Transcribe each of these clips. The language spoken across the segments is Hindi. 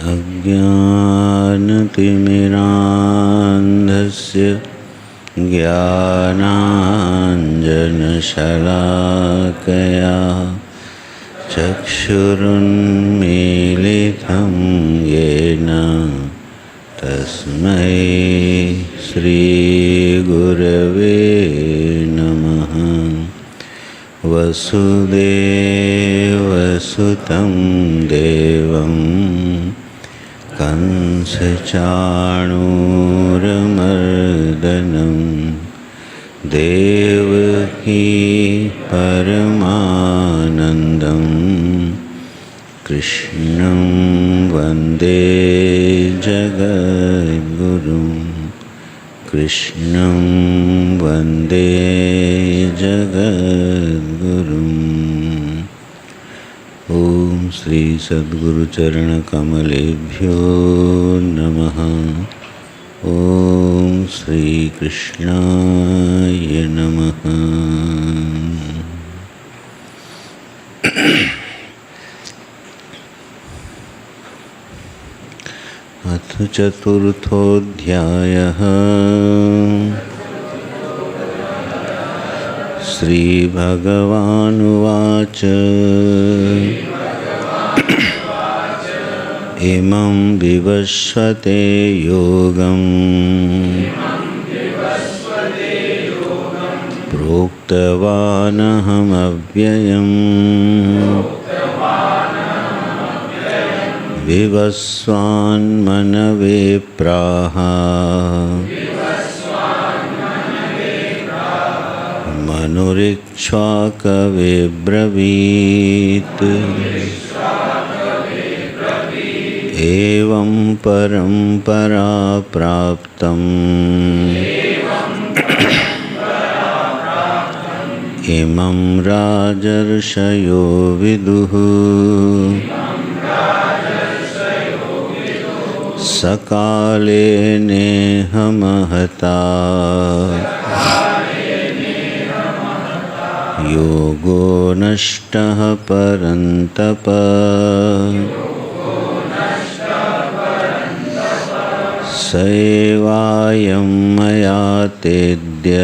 अज्ञानतिमिरान्धस्य ज्ञानाञ्जनशलाकया चक्षुरुन्मीलितं येन तस्मै श्रीगुरवे नमः। वसुदेवसुतं देवं कंसचाणूरमर्दनं देवकी परमानन्दं कृष्णं वन्दे जगद्गुरुं कृष्णं वन्दे जगद्गुरुम्। ओम श्री सद्गुरुचरणकमलेभ्यो नमः। ओम श्री कृष्णाय नमः। अथ चतुर्थोऽध्यायः। श्रीभगवानुवाच इमं विवस्वते योगं प्रोक्तवानहमव्ययम् विवस्वान्मनवे प्राह मनुरिक्ष्वाकवे ब्रवीत्। एवं परम्परा प्राप्तम् इमं राजर्षयो विदुः। सकाले नेह महता योगो नष्टः परन्तप। सैवायं मया तेद्य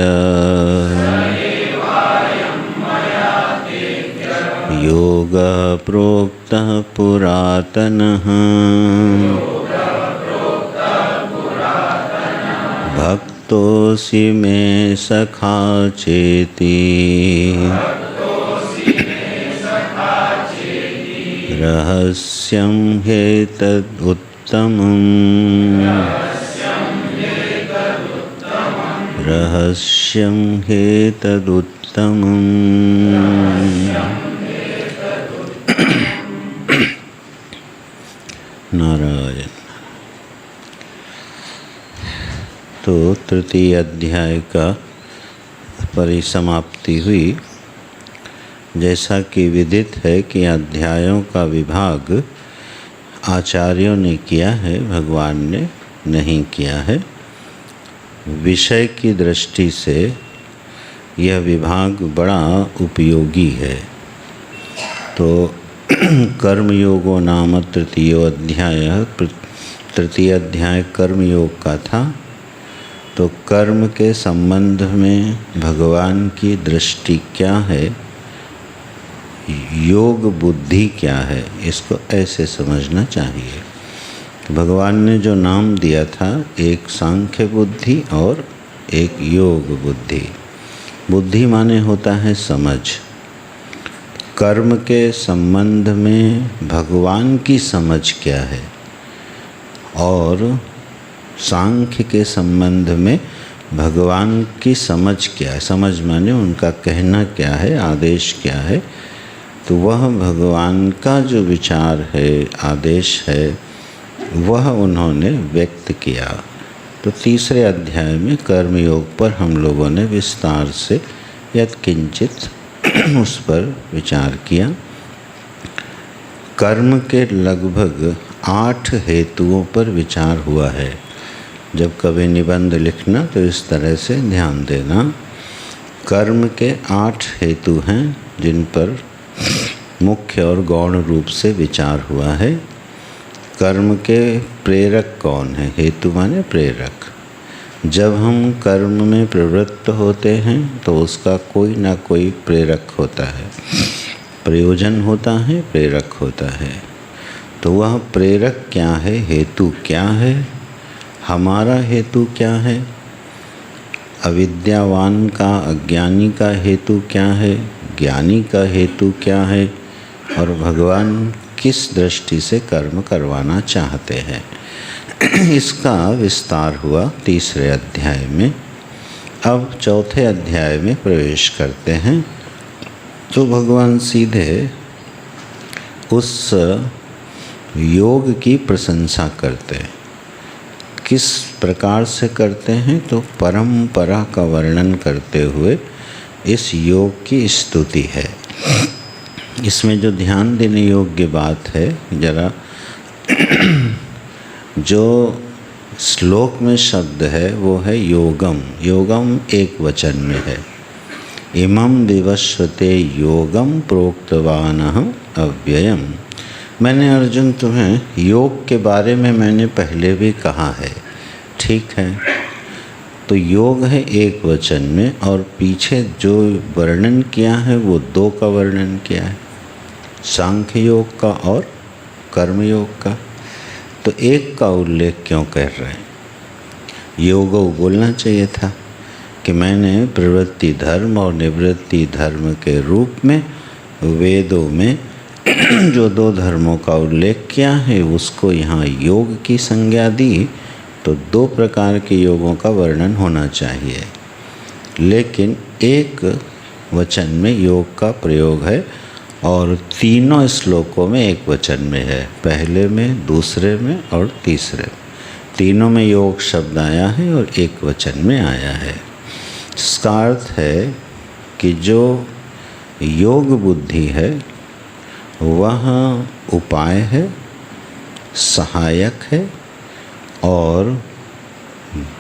योगः प्रोक्तः पुरातनः। भक्तोऽसि मे सखा चेति रहस्यं ह्येतदुत्तमम्। रहस्यं ह्येतदुत्तमम्। नारायण। तो तृतीय अध्याय का परिसमाप्ति हुई। जैसा कि विदित है कि अध्यायों का विभाग आचार्यों ने किया है, भगवान ने नहीं किया है। विषय की दृष्टि से यह विभाग बड़ा उपयोगी है। तो कर्मयोगो नाम तृतीयो अध्याय, तृतीय अध्याय कर्मयोग का था। तो कर्म के संबंध में भगवान की दृष्टि क्या है, योग बुद्धि क्या है, इसको ऐसे समझना चाहिए। भगवान ने जो नाम दिया था, एक सांख्य बुद्धि और एक योग बुद्धि। बुद्धि माने होता है समझ। कर्म के संबंध में भगवान की समझ क्या है और सांख्य के संबंध में भगवान की समझ क्या है। समझ माने उनका कहना क्या है, आदेश क्या है। तो वह भगवान का जो विचार है, आदेश है, वह उन्होंने व्यक्त किया। तो तीसरे अध्याय में कर्मयोग पर हम लोगों ने विस्तार से यत्किंचित उस पर विचार किया। कर्म के लगभग 8 हेतुओं पर विचार हुआ है। जब कभी निबंध लिखना तो इस तरह से ध्यान देना। कर्म के 8 हेतु हैं जिन पर मुख्य और गौण रूप से विचार हुआ है। कर्म के प्रेरक कौन है? हेतु माने प्रेरक। जब हम कर्म में प्रवृत्त होते हैं तो उसका कोई ना कोई प्रेरक होता है, प्रयोजन होता है, प्रेरक होता है। तो वह प्रेरक क्या है, हेतु क्या है, हमारा हेतु क्या है, अविद्यावान का, अज्ञानी का हेतु क्या है, ज्ञानी का हेतु क्या है, और भगवान किस दृष्टि से कर्म करवाना चाहते हैं, इसका विस्तार हुआ तीसरे अध्याय में। अब चौथे अध्याय में प्रवेश करते हैं। तो भगवान सीधे उस योग की प्रशंसा करते हैं। किस प्रकार से करते हैं? तो परंपरा का वर्णन करते हुए इस योग की स्तुति है। इसमें जो ध्यान देने योग्य बात है, जरा जो श्लोक में शब्द है वो है योगम। योगम एक वचन में है। इमं विवस्वते योगम प्रोक्तवानहं अव्ययम। मैंने अर्जुन तुम्हें योग के बारे में मैंने पहले भी कहा है, ठीक है। तो योग है एक वचन में, और पीछे जो वर्णन किया है वो दो का वर्णन किया है, सांख्य योग का और कर्म योग का। तो एक का उल्लेख क्यों कर रहे हैं? योगो बोलना चाहिए था कि मैंने प्रवृत्ति धर्म और निवृत्ति धर्म के रूप में वेदों में जो दो धर्मों का उल्लेख किया है उसको यहाँ योग की संज्ञा दी। तो दो प्रकार के योगों का वर्णन होना चाहिए, लेकिन एक वचन में योग का प्रयोग है और तीनों श्लोकों में एक वचन में है, पहले में, दूसरे में और तीसरे। तीनों में योग शब्द आया है और एक वचन में आया है। इसका अर्थ है कि जो योग बुद्धि है वह उपाय है, सहायक है, और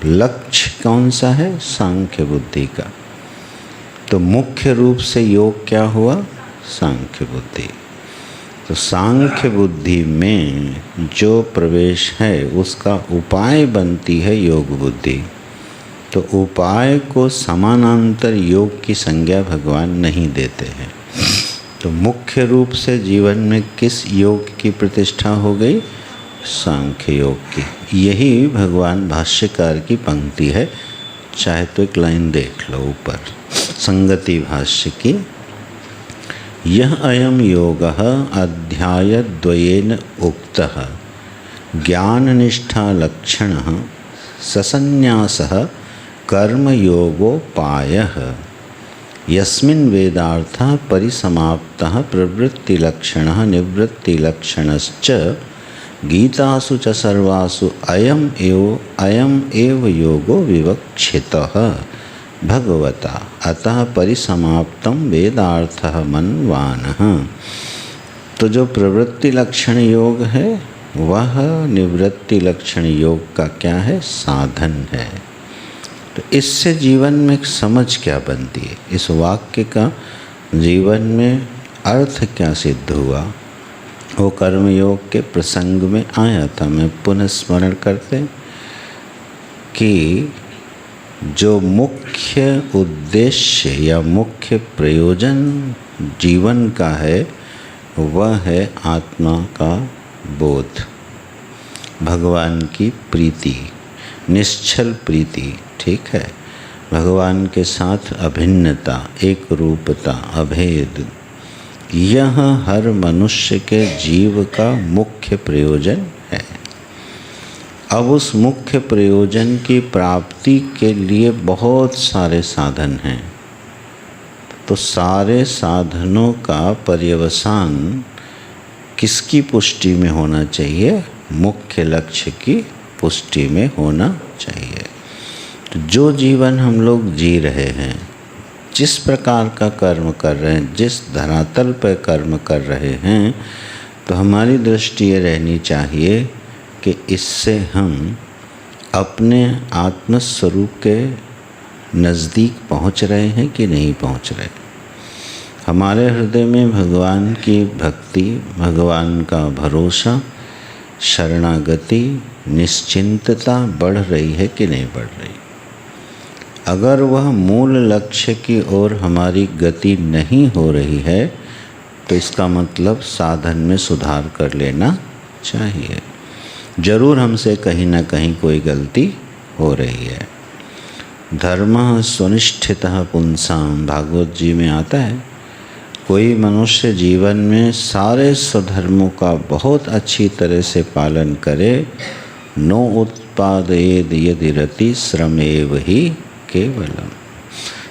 लक्ष्य कौन सा है? सांख्य बुद्धि का। तो मुख्य रूप से योग क्या हुआ? सांख्य बुद्धि। तो सांख्य बुद्धि में जो प्रवेश है उसका उपाय बनती है योग बुद्धि। तो उपाय को समानांतर योग की संज्ञा भगवान नहीं देते हैं। तो मुख्य रूप से जीवन में किस योग की प्रतिष्ठा हो गई? सांख्य योग की। यही भगवान भाष्यकार की पंक्ति है, चाहे तो एक लाइन देख लो ऊपर, संगति भाष्य की। यह अयम योगः अध्यायद्वयेन उक्तः ज्ञाननिष्ठा लक्षणः ससन्यासः कर्मयोगोपायः यस्मिन् वेदार्थः परिसमाप्तः प्रवृत्तिलक्षणः निवृत्तिलक्षणश्च गीतासु च सर्वासु अयम एव योगो विवक्षितः भगवता अतः परिसमाप्तं वेदार्थः मन्वानः। तो जो प्रवृत्ति लक्षण योग है वह निवृत्ति लक्षण योग का क्या है? साधन है। तो इससे जीवन में एक समझ क्या बनती है? इस वाक्य का जीवन में अर्थ क्या सिद्ध हुआ? वो कर्मयोग के प्रसंग में आया था। मैं पुनः स्मरण करते कि जो मुख्य उद्देश्य या मुख्य प्रयोजन जीवन का है वह है आत्मा का बोध, भगवान की प्रीति, निश्चल प्रीति, ठीक है, भगवान के साथ अभिन्नता, एक रूपता, अभेद। यह हर मनुष्य के जीव का मुख्य प्रयोजन है। अब उस मुख्य प्रयोजन की प्राप्ति के लिए बहुत सारे साधन हैं। तो सारे साधनों का पर्यवसान किसकी पुष्टि में होना चाहिए? मुख्य लक्ष्य की पुष्टि में होना चाहिए। तो जो जीवन हम लोग जी रहे हैं, जिस प्रकार का कर्म कर रहे हैं, जिस धरातल पर कर्म कर रहे हैं, तो हमारी दृष्टि ये रहनी चाहिए कि इससे हम अपने आत्मस्वरूप के नज़दीक पहुंच रहे हैं कि नहीं पहुंच रहे। हमारे हृदय में भगवान की भक्ति, भगवान का भरोसा शरणागति, निश्चिंतता बढ़ रही है कि नहीं बढ़ रही। अगर वह मूल लक्ष्य की ओर हमारी गति नहीं हो रही है तो इसका मतलब साधन में सुधार कर लेना चाहिए। जरूर हमसे कहीं ना कहीं कोई गलती हो रही है। धर्म सुनिष्ठितः पुंसाम, भागवत जी में आता है, कोई मनुष्य जीवन में सारे स्वधर्मों का बहुत अच्छी तरह से पालन करे, नो उत्पादेद यदि रति श्रमेव ही केवलम।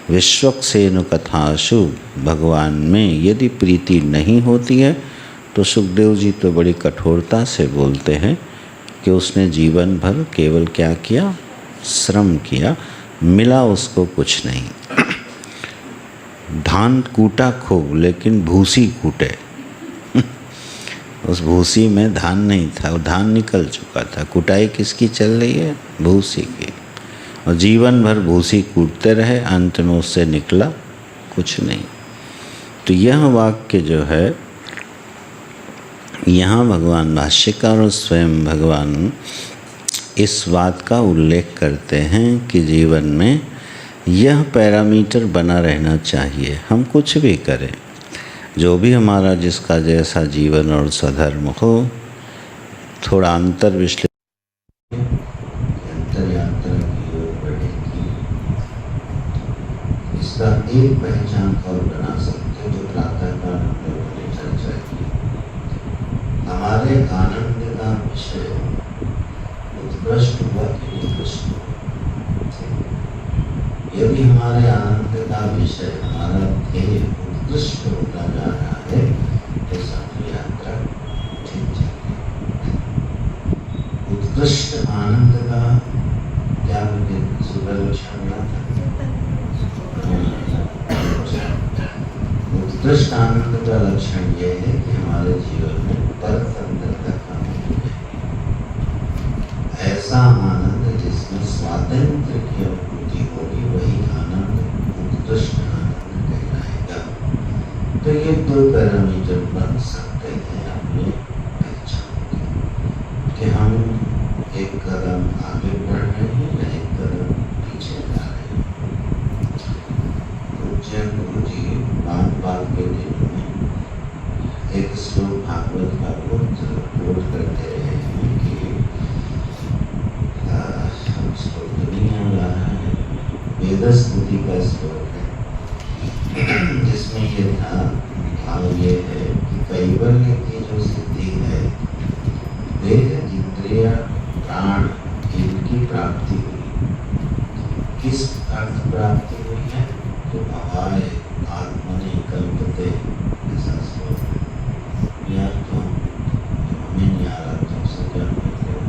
विश्वक्सेन कथासु, भगवान में यदि प्रीति नहीं होती है तो सुखदेव जी तो बड़ी कठोरता से बोलते हैं कि उसने जीवन भर केवल क्या किया, श्रम किया, मिला उसको कुछ नहीं। धान कूटा खूब लेकिन भूसी कूटे उस भूसी में धान नहीं था, वो धान निकल चुका था। कुटाई किसकी चल रही है? भूसी की। और जीवन भर भूसी कूटते रहे, अंत में उससे निकला कुछ नहीं। तो यह वाक्य जो है, यहाँ भगवान भाष्यकार और स्वयं भगवान इस बात का उल्लेख करते हैं कि जीवन में यह पैरामीटर बना रहना चाहिए। हम कुछ भी करें, जो भी हमारा जिसका जैसा जीवन और स्वधर्म हो, थोड़ा अंतर विश्लेषण इसका एक पहचान और बना सकते हैं। जो प्रातःकाल हमने पहले चर्चा की, हमारे आनंद का विषय उत्कृष्ट हुआ कि उत्कृष्ट हुआ। यदि हमारे आनंद का विषय, हमारा ध्येय उत्कृष्ट होता जा रहा है तो सारी यात्रा ठीक चलेगी। उत्कृष्ट आनंद का क्या सुबह लक्षण मिला था? उत्कृष्ट आनंद का लक्षण यह है कि हमारे जीवन में पर संदर्भ का ऐसा आनंद जिसमें स्वातंत्र की अनुभूति होगी, वही आनंद उत्कृष्ट आनंद कहलाएगा। तो ये दो पैरामीटर बन सकते हैं अपने पहचान के, कि हम एक कदम आगे बढ़ रहे हैं या एक कदम पीछे जा रहे हैं। पूज्य गुरु जी बाल के दिनों में एक श्लोक भागवत का बहुत कोट करते रहे हैं कि श्लोक तो नहीं आ रहा है, वेदस्तुति का श्लोक है, जिसमें ये था, भाव ये है कि कैवल्य की जो सिद्धि है, देह इंद्रिय प्राण इनकी प्राप्ति हुई। किस अर्थ प्राप्ति हुई है? जो भवाय आत्मनि कल्पते, ऐसा श्लोक है। यह तो हमें नहीं आ रहा, तुमसे क्या मतलब,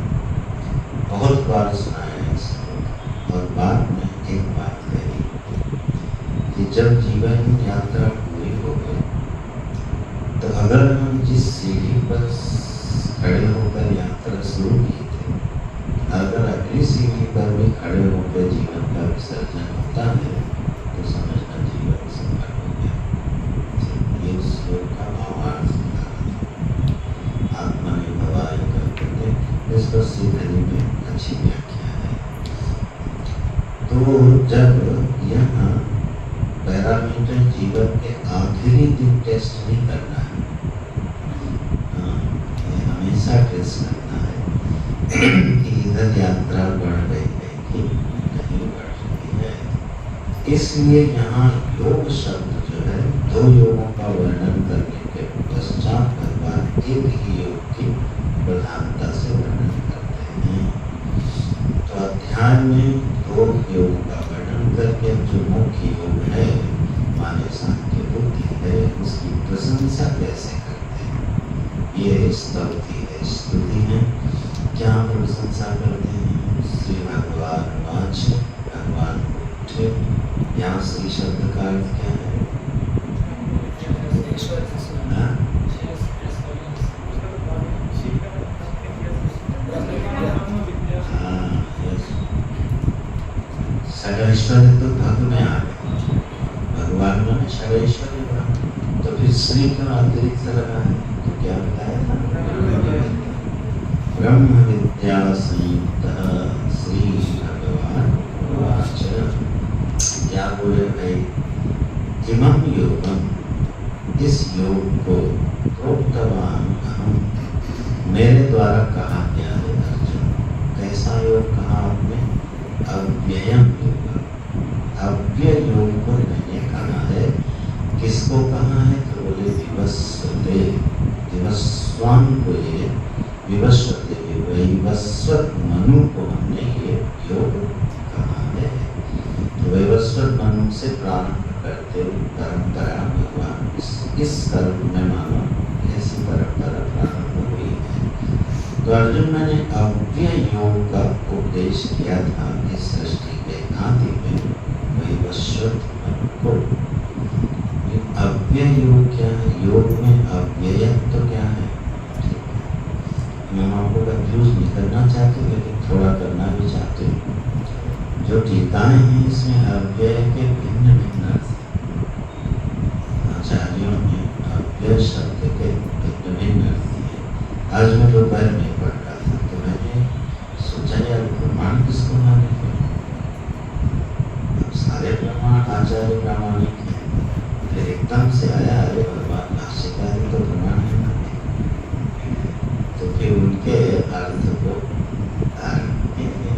बहुत बार सुना है इस श्लोक। और बाद में एक बात कही कि जब जीवन यात्रा पूरी हो गई तो अगर हम जिस सीढ़ी पर खड़े होकर यात्रा शुरू की थी, अगर अगली सीढ़ी पर भी खड़े होकर जीवन का विसर्जन होता है तो समझना जीवन सफल हो गया। ये श्लोक का भावार्थ आत्मा ने भवाय करते, इस पर सीधे में अच्छी व्याख्या है। तो जब यहाँ पैरामीटर जीवन के आखिरी दिन टेस्ट नहीं करना है, हमेशा टेस्ट करना है कि इधर यात्रा बढ़ रही है कि नहीं बढ़ रही है। इसलिए यहाँ योग शब्द जो है, दो योगों का वर्णन करने के पश्चात भगवान एक ही योग की प्रधानता से वर्णन करते हैं। तो अध्याय में दो योगों का वर्णन करके जो मुख्य योग है, माने सांख्य बुद्धि है, उसकी प्रशंसा कैसे करते हैं। ये स्तुति है, स्तुति है। क्या प्रशंसा करते हैं? श्री भगवान वाच, भगवान उठे। यहाँ श्री शब्द का अर्थ क्या है? सर्वैश्वर्य तो भग में आ गए, भगवान ने सर्वैश्वर्य बना, तो फिर श्री क्यों अतिरिक्त लगा है? तो क्या बताया? ब्रह्म विद्या संयुक्तः श्री भगवान उवाच। क्या बोले भाई? इमं योगम, इस योग को प्रोक्तवान अहम, मेरे द्वारा कहा गया है अर्जुन। कैसा योग कहा आपने? अव्ययम योग। अव्यय योग को मैंने कहा है। किसको कहा है? तो बोले विवस्वते, विवस्वान को ये विवस्वते, वैवस्वत मनु को हमने ये योग कहा है। तो वैवस्वत मनु से प्रारंभ करते हुए परंपरा भगवान इस कर्म में मानो ऐसी परंपरा प्रारंभ हुई है। तो अर्जुन मैंने अव्यय योग का उपदेश किया था इस सृष्टि के आदि में वैवस्वत मनु को। अव्यय योग क्या है? योग में अव्ययत्व क्या है? हम आपको कंफ्यूज नहीं करना चाहते, लेकिन थोड़ा करना भी चाहते हैं। जो टीकाएं हैं इसमें अव्यय के भिन्न भिन्न अर्थ, आचार्यों ने अव्यय शब्द के भिन्न भिन्न अर्थ दिए। आज मैं दोपहर में पढ़ रहा था तो मैंने सोचा यार प्रमाण किसको माने? सारे प्रमाण आचार्य प्रामाणिक है। फिर एकदम से आया अरे भगवान भाष्यकारी तो प्रमाण है ना, तो फिर उनके अर्थ को धारण किए गए।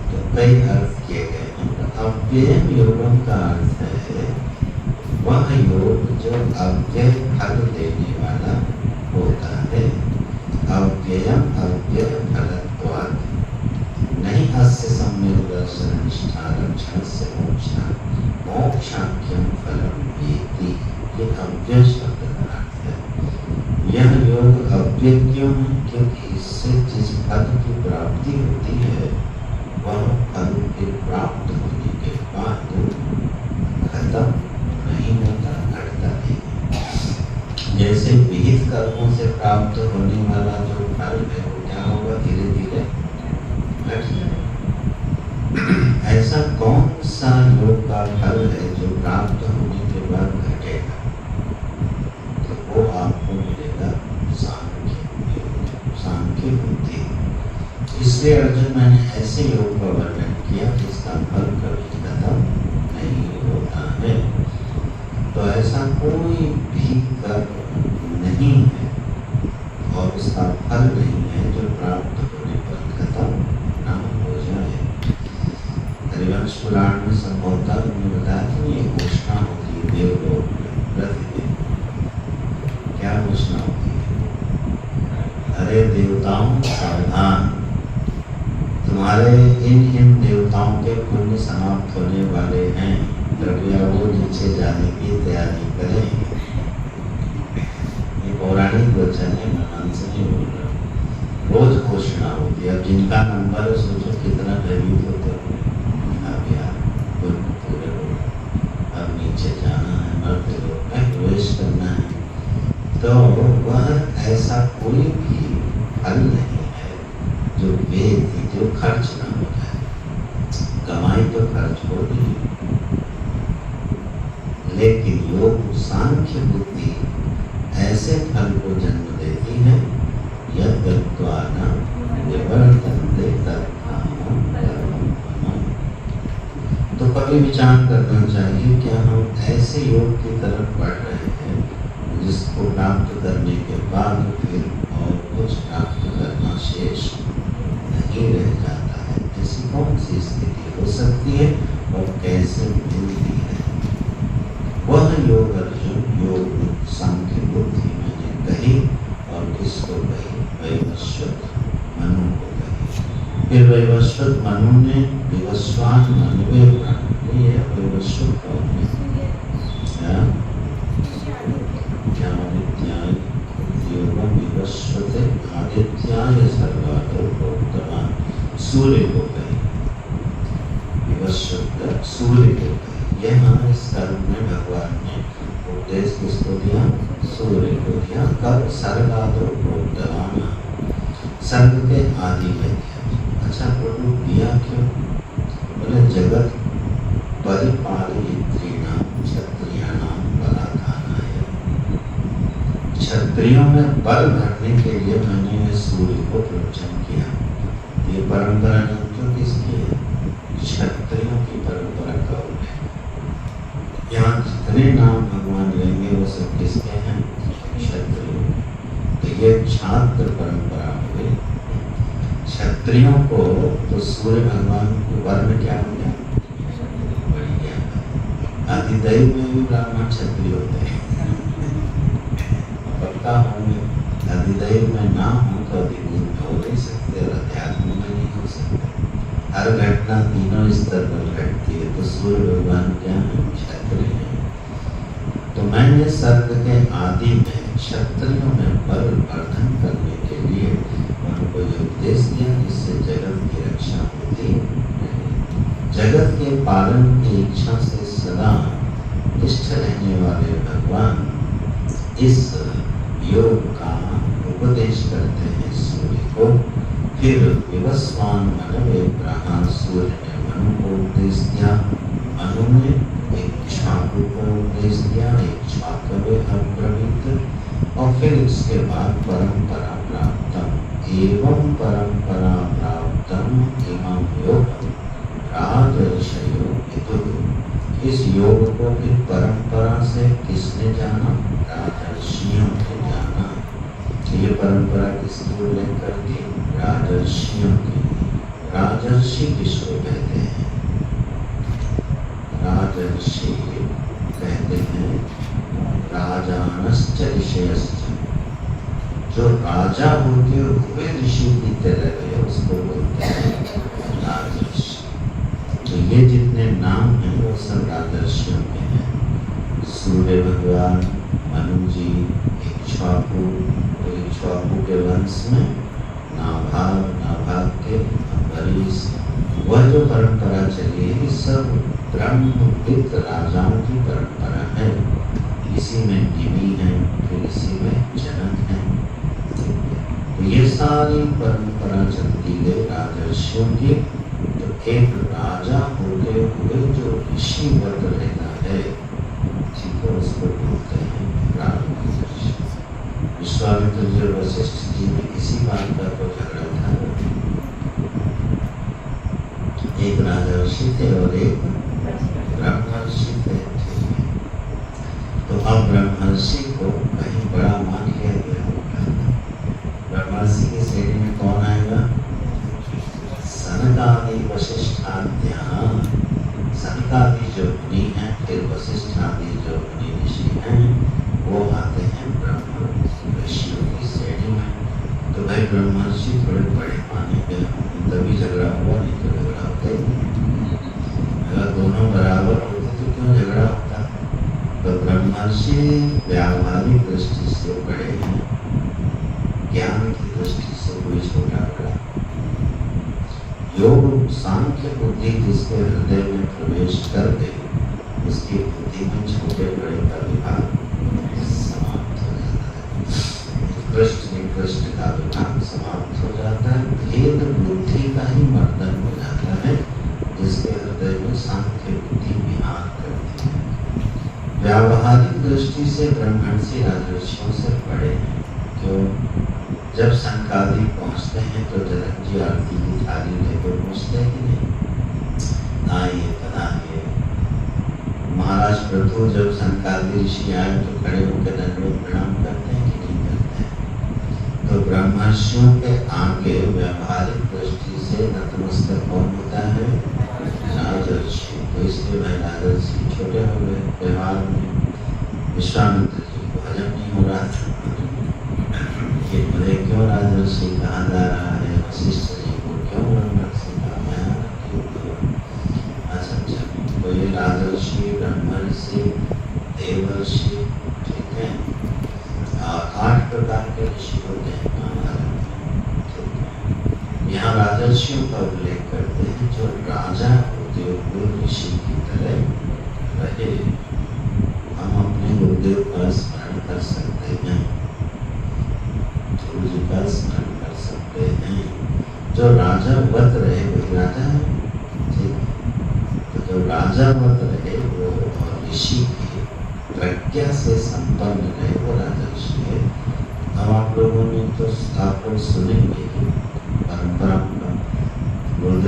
तो कई अर्थ किए गए हैं। अव्यय योगम का अर्थ है वह योग जो अव्यय फल देने वाला होता है। अव्ययम अव्यय फलत्वात् नहीं अस्य सम्यक् दर्शन निष्ठा लक्षण से मोक्षाख्यम फलम वेति। ये अव्यय शब्द का अर्थ है। यह योग अव्यय क्यों है? क्योंकि इससे जिस फल की प्राप्ति होती है वह फल के प्राप्त होने के बाद खत्म नहीं होता, घटता नहीं। जैसे विहित कर्मों से प्राप्त होने वाला जो फल है वो क्या होगा? धीरे धीरे घट जाएगा। ऐसा कौन सा योग का फल है जो प्राप्त होने के बाद घटेगा? तो वो आपको मिलेगा सांख्य योग, सांख्य बुद्धि। इसलिए अर्जुन मैंने ऐसे योग का वर्णन किया जिसका फल कभी खत्म नहीं होता है। तो ऐसा कोई भी कर्म नहीं है और उसका फल नहीं है जो प्राप्त होने पर खत्म न हो जाए। हरिवंश पुराण में संभवतः उन्होंने बताया कि ये घोषणा होती है देवलोक में प्रतिदिन। क्या घोषणा होती है? अरे देवताओं सावधान, तुम्हारे इन देवताओं के पुण्य समाप्त होने वाले हैं, कृपया वो नीचे जाने की तैयारी करें। ये पौराणिक वचन है, मन से नहीं बोल रहा। रोज घोषणा होती है। अब जिनका नंबर है सोचो कितना भयभीत होते होंगे। अब यार पूरे अब नीचे जाना है, मरते लोग में प्रवेश करना है। तो वह ऐसा कोई भी फल नहीं है जो वेद जो खर्च ना हो जाए। कमाई तो खर्च होगी, लेकिन योग सांख्य बुद्धि ऐसे फल को जन्म देती है यद्गत्वाना निवर्तन्ते तत्कामं कर्मं। तो कभी विचार करना चाहिए क्या हम ऐसे योग की तरफ बढ़ रहे हैं जिसको प्राप्त करने के बाद फिर और कुछ प्राप्त करना शेष नहीं रह जाता है? ऐसी कौन सी स्थिति हो सकती है और कैसे मिलती है? वह योग अर्जुन योग सांख्य बुद्धि मैंने कही। और किसको कही? वैवस्वत मनु को कही। फिर वैवस्वत मनु ने विवस्वान मनु ये वैवस्वत कौन है? क्या आदित्याय योगम विवस्वते आदित्याय सर्वातो प्रोक्तवान। सूर्य को कही, विवस्वत सूर्य को कही। यहाँ इस कर्म में भगवान ने उपदेश किसको दिया? सूर्य को दिया। कब? सर्गातो प्रोक्तवान, सर्ग के आदि में दिया। अच्छा प्रभु दिया क्यों? बोले जगत परिपालयित्रीणां क्षत्रियाणां बलाधानाय। क्षत्रियों में बल भरने के लिए मैंने सूर्य को प्रवचन ये परंपरा जो किसकी है? क्षत्रियों की परंपरा का उल्लेख। यहाँ जितने नाम भगवान लेंगे वो सब किसके हैं? क्षत्रियों। तो ये छात्र परंपरा हुई। क्षत्रियों को तो सूर्य भगवान को वर्ण क्या हो गया? अधिदैव में भी ब्राह्मण क्षत्रिय होते हैं। पक्का होंगे। अधिदैव में ना हो तो अधिभूत हो नहीं सकते और अध्यात्म में नहीं हो सकते। हर घटना तीनों स्तर पर घटती है। तो सूर्य भगवान क्या है? क्षत्रिय है। तो मैंने सर्ग के आदि में क्षत्रियों में बल वर्धन करने के लिए उनको ये उपदेश दिया जिससे जगत की रक्षा होती है। जगत के पालन की इच्छा से सदा निष्ठ रहने वाले भगवान इस योग का उपदेश करते हैं सूर्य को। फिर विवस्वान मनवे ब्रह्मा सूर्य ने मनु को उपदेश दिया। मनु ने एक छात्र को उपदेश दिया, एक छात्र अब्रवीत, और फिर इसके बाद परंपरा प्राप्तम एवं परंपरा प्राप्तम इमं योगम राजर्षयो विदुः। इस योग को फिर परंपरा से किसने जाना? राजर्षियों ने जाना। ये परंपरा किसकी उल्लेख करती? राजर्षियों की। राजर्षि किसको कहते हैं? राजर्षि कहते हैं राजानश्च ऋषयश्च। जो राजा होते हुए ऋषि की तरह है उसको बोलते हैं राजर्षि। तो ये जितने नाम हैं वो सब राजर्षियों के हैं। सूर्य भगवान, मनु जी, इक्ष्वाकु, तो इक्ष्वाकु के वंश में नाभाग, नाभाग के अंबरीश। वह जो परंपरा चली है सब ब्रह्मविद राजाओं की परंपरा है। इसी में निमि है, फिर इसी में जनक है। तो ये सारी परंपरा चलती गई राजर्षियों की। तो एक राजा होते हुए जो ऋषि वर्ग रहता है ठीक है, उसको बोलते हैं राजर्षि। विश्वामित्र जी और वशिष्ठ जी में इसी बात का तो झगड़ा था। एक राजर्षि थे और एक ब्रह्मर्षि थे। तो अब ब्रह्मर्षि को कहीं बड़ा मान लिया गया होगा। ब्रह्मर्षि की श्रेणी में कौन आएगा? सनकादि वशिष्ठाद्या। सनकादि जो मुनि हैं, फिर वशिष्ठादि जो मुनि ऋषि हैं, वो आते हैं ब्रह्म ऋषियों की श्रेणी में। तो भाई ब्रह्मर्षि थोड़े बड़े माने गए, तभी झगड़ा हुआ, नहीं तो झगड़ा होता ही नहीं। अगर दोनों बराबर होते तो क्यों झगड़ा होता? तो ब्रह्मर्षि व्यावहारिक दृष्टि से बड़े हैं, ज्ञान की दृष्टि से कोई छोटा बड़ा। योग सांख्य बुद्धि जिसके हृदय में प्रवेश कर गई उसकी बुद्धि में छोटे बड़े का विभाग समाप्त हो जाता है। उत्कृष्ट निकृष्ट का विभाग समाप्त हो जाता है। भेद बुद्धि का ही मर्दन हो जाता है जिसके हृदय में सांख्य बुद्धि विहार करती है। व्यावहारिक दृष्टि से ब्रह्मर्षि राजर्षियों से बड़े हैं। क्यों? जब सनकादि पहुँचते हैं तो जनक जी आरती की थाली लेकर पहुँचते हैं कि नहीं? आइए बनाइए। महाराज प्रभु जब सनकादि ऋषि आए तो खड़े होकर दंडवत प्रणाम करते हैं कि नहीं करते हैं? तो ब्रह्मर्षियों के आगे व्यावहारिक दृष्टि से नतमस्तक कौन होता है? राजर्षि। तो इसलिए वह राजर्षि छोटे हो गए व्यवहार में। विश्वामित्र जी को हजम नहीं हो रहा था कि मुझे क्यों राजर्षि कहा जा रहा है, वशिष्ठ जी को क्यों ब्रह्मर्षि कहा गया? अच्छा, तो ये राजर्षि, ब्रह्मर्षि, देवर्षि, ठीक है, 8 प्रकार के ऋषि होते हैं महाभारत में। यहाँ राजर्षियों का उल्लेख करते हैं जो राजा होते हुए ऋषि की तरह रहे। हम अपने गुरुदेव का स्मरण कर सकते हैं, गुरु जी का स्मरण कर सकते हैं। जो राजा व्रत रहे वो राजा है, ठीक। तो जो राजा व्रत रहे वो और ऋषि की प्रज्ञा से संपन्न रहे वो राजर्षि है। अब आप लोगों ने तो आप लोग सुनेंगे परंपरा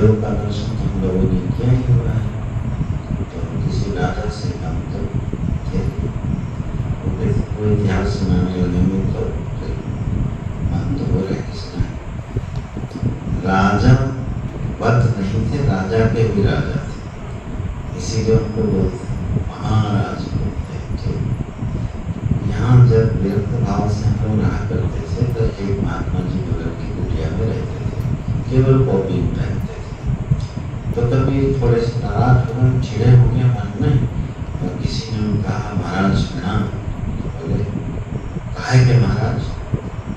देव का दर्शन हम लोगों ने किया ही हुआ है। तो किसी राजा से हम तो थे, कोई इतिहास सुनाने लगे तो मन तो हो रहे किसने। राजा वध नहीं थे, राजा के भी राजा थे, इसीलिए उनको बोलते महाराज बोलते थे। यहाँ जब व्यक्त भाव से हम लोग रहा करते थे तो एक महात्मा जी बगल की कुटिया में रहते थे, केवल कॉपी उठाते थे। तो कभी थोड़े से नाराज हो गए, चिड़े हो गए मन में, और किसी ने उनको कहा महाराज प्रणाम। बोले काहे के महाराज,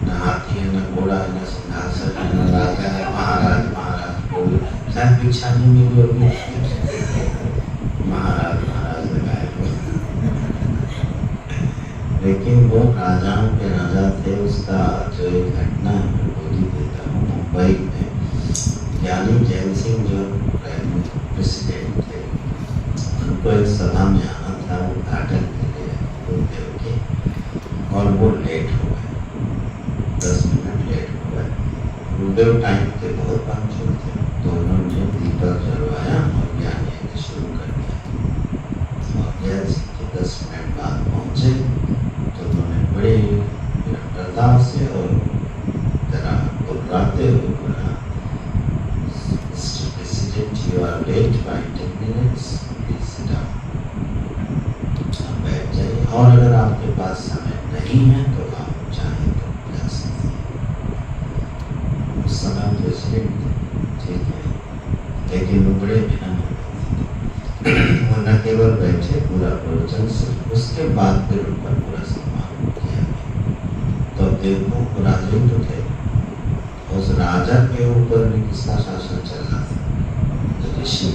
न हाथी है, न घोड़ा है, न सिंहासन है, न राजा है, महाराज महाराज बोले शायद पीछा नहीं मिली होगी, महाराज महाराज लगाए। लेकिन वो राजाओं के राजा थे। उसका जो एक घटना है मैं बोली देता हूँ। मुंबई में ज्ञानी जैन सिंह जो प्रेसिडेंट थे, उनको एक सभा में आना था उद्घाटन के लिए गुरुदेव के, और वो लेट हो गए, 10 मिनट लेट हो गए। गुरुदेव टाइम पे बहुत पंक्चुअल थे, तो उन्होंने दीपक जलवाया और ज्ञान यज्ञ शुरू कर दिया। और जैन सिंह के 10 मिनट बाद पहुँचे तो उन्होंने बड़े विनम्रता से और जरा बुर्राते हुए बोला, Mr. President, you are late by 10 minutes, please sit down. आप बैठ जाइए, और अगर आपके पास समय नहीं है तो आप चाहें तो जा सकते हैं। उस समय प्रेसिडेंट ठीक है, लेकिन वो बड़े विनम्र थे। वो न केवल बैठे, पूरा प्रवचन से उसके बाद फिर उनका पूरा सम्मान किया। तो देखो वो राजा ही तो थे, उस राजा के ऊपर भी किसका शासन चल रहा था, ऋषि।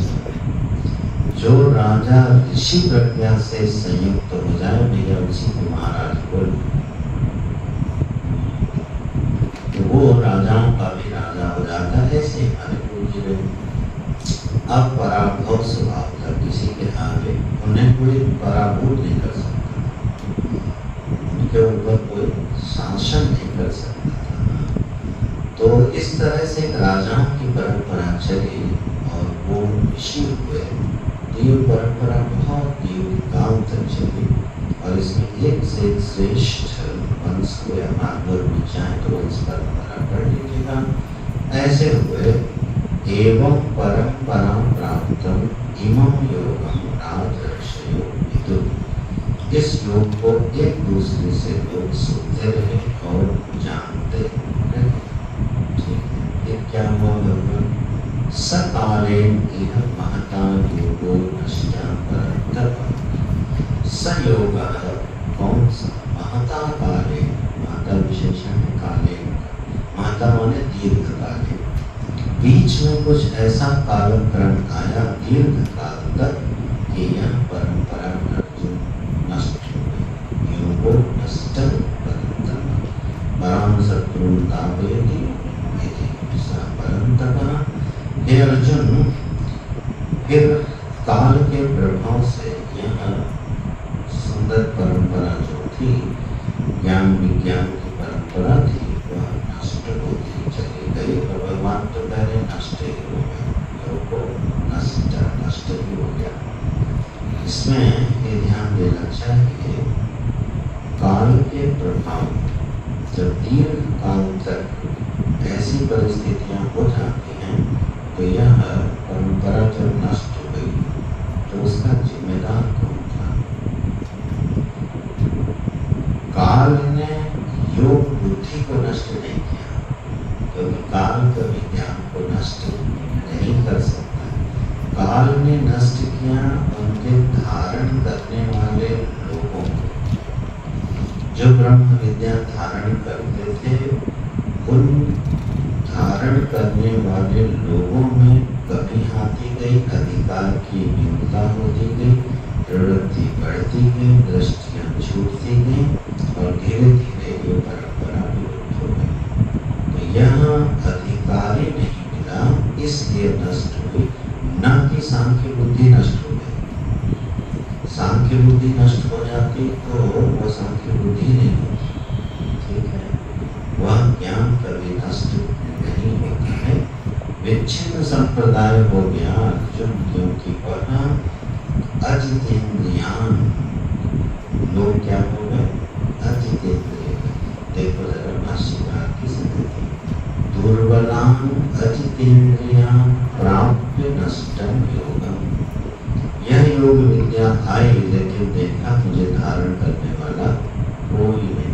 जो राजा ऋषि प्रज्ञा से संयुक्त हो जाए भैया उसी को महाराज बोल, तो वो राजाओं का भी राजा हो जाता है। ऐसे हमारे गुरु जी ने अब पराभव स्वभाव था, किसी के आगे उन्हें कोई पराभूत नहीं कर सकता, उनके ऊपर कोई शासन नहीं कर सकता था। तो इस तरह से राजाओं की परंपरा चली और वो ऋषि हुए। देव परंपरा बहुत काल तक चली, और इसमें एक से एक श्रेष्ठ वंश को या मानवर में चाहे तो वंश परंपरा पढ़ लीजिएगा। ऐसे हुए एवं परंपरा प्राप्तम इमं योगम राजर्षयो विदुः। इस योग को एक दूसरे से लोग सुनते रहे और जानते रहे। ठीक है, ये क्या हुआ भगवान? सकालेन इह महता योगो नश्या परन्तप। सयोगः कौन सा? महता काले, महता विशेषण है काले, महता माने दीर्घ काले। बीच में कुछ ऐसा कालक्रम आया दीर्घ काल तक कि यह परंपरा नष्ट हो गई। योगो नष्ट परन्तप पराम शत्रुं तापयति स परन्तप। हे अर्जुन, फिर काल के प्रभाव से यह सुंदर परंपरा जो थी, ज्ञान विज्ञान की परंपरा थी, वह नष्ट होती चली गई। और भगवान तो पहले नष्ट ही हो गया, योग को नष्ट ही हो गया। इसमें ये ध्यान देना चाहिए, काल के प्रभाव जब दीर्घ काल तक ऐसी परिस्थितियां हो जाती हैं तो यह परंपरा जब नष्ट हो गई तो उसका जिम्मेदार कौन था? काल ने योग बुद्धि को नष्ट नहीं किया, क्योंकि काल कभी ज्ञान को नष्ट नहीं कर सकता। काल ने नष्ट किया उनके धारण करने वाले लोगों को, जो ब्रह्म विद्या धारण करते थे। उन धारण करने वाले लोगों में कभी आती गई, अधिकार की न्यूनता होती गई, प्रवृत्ति बढ़ती गई, दृष्टियां छूटती गई, और धीरे धीरे ये परंपरा विलुप्त हो गई। तो यहाँ अधिकारी नहीं मिला, इसलिए नष्ट हुई, न कि सांख्य बुद्धि नष्ट हो गई। सांख्य बुद्धि नष्ट हो जाती तो वो सांख्य बुद्धि नहीं होती। ठीक है, वह ज्ञान कभी नष्ट नहीं होता है। विच्छिन्न संप्रदाय हो गया अर्जुन, क्योंकि वह अजितेंद्रियान, लोग क्या हो गए? अजितेंद्रिय। देखो जरा भाष्यकार की स्थिति, दुर्बलान अजितेंद्रियान प्राप्य नष्टम योगम। यह योग विद्या आई, लेकिन देखा मुझे धारण करने वाला कोई नहीं।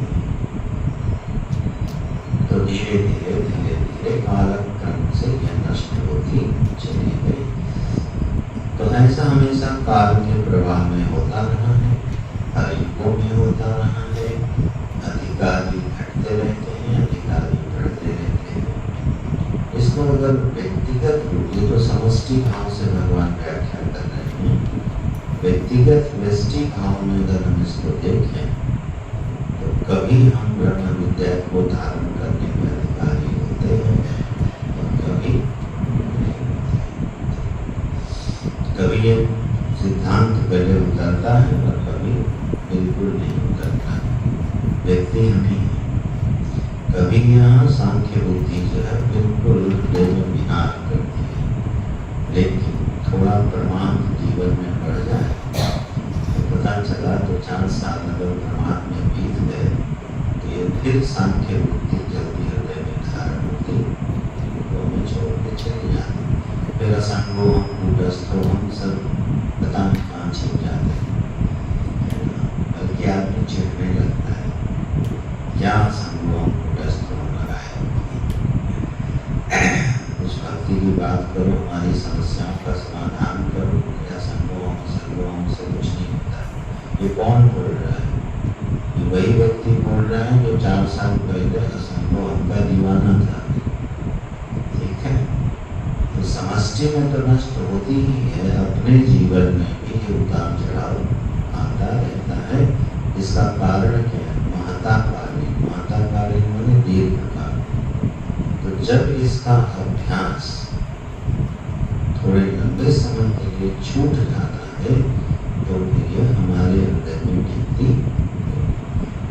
तो धीरे धीरे धीरे धीरे कालक्रम से यह नष्ट होती चली गई। तो ऐसा हमेशा काल के प्रवाह में होता रहा है, हर युगों में होता रहा है। अधिकारी घटते रहते हैं, अधिकारी बढ़ते रहते हैं। इसको अगर व्यक्तिगत रूप, ये तो समष्टि भाव से भगवान व्याख्या कर रहे हैं, व्यक्तिगत व्यष्टि भाव में अगर हम इसको देखें तो कभी हम ब्रह्म विद्या को धारण करने के अधिकारी होते हैं और कभी कभी ये सिद्धांत पहले उतरता है और कभी बिल्कुल नहीं उतरता है। व्यक्ति हम ही हैं। कभी यहाँ सांख्य बुद्धि जो है बिल्कुल विहार करती है, लेकिन थोड़ा प्रमाण जीवन में बढ़ जाए तो पता चला तो 4 साल अगर प्रमाण में बीत गए तो ये फिर सांख्य बुद्धि जल्दी हृदय में धारण होती, तो हमें छोड़ के चले जाते। फिर असंगो हम कूटस्थो हम सब पता नहीं कहाँ छिप जाते हैं, बल्कि आदमी छिपने लगता है। क्या असंगो हम कूटस्थो लगा है? कुछ भक्ति की बात करो, हमारी समस्याओं का समाधान करो, या संगों से कुछ नहीं होता। ये कौन बोल रहा है? ये वही व्यक्ति बोल रहा है जो 4 साल पहले असंगों का दीवाना था। ठीक है, तो समष्टि में तो नष्ट होती ही है, अपने जीवन में भी ये उतार चढ़ाव आता रहता है। इसका कारण क्या है? महताकालीन, महताकालीन माने दीर्घकाल। तो जब इसका अभ्यास थोड़े लंबे समय के लिए छूट जाता है तो ये हमारे हृदय में टिकती,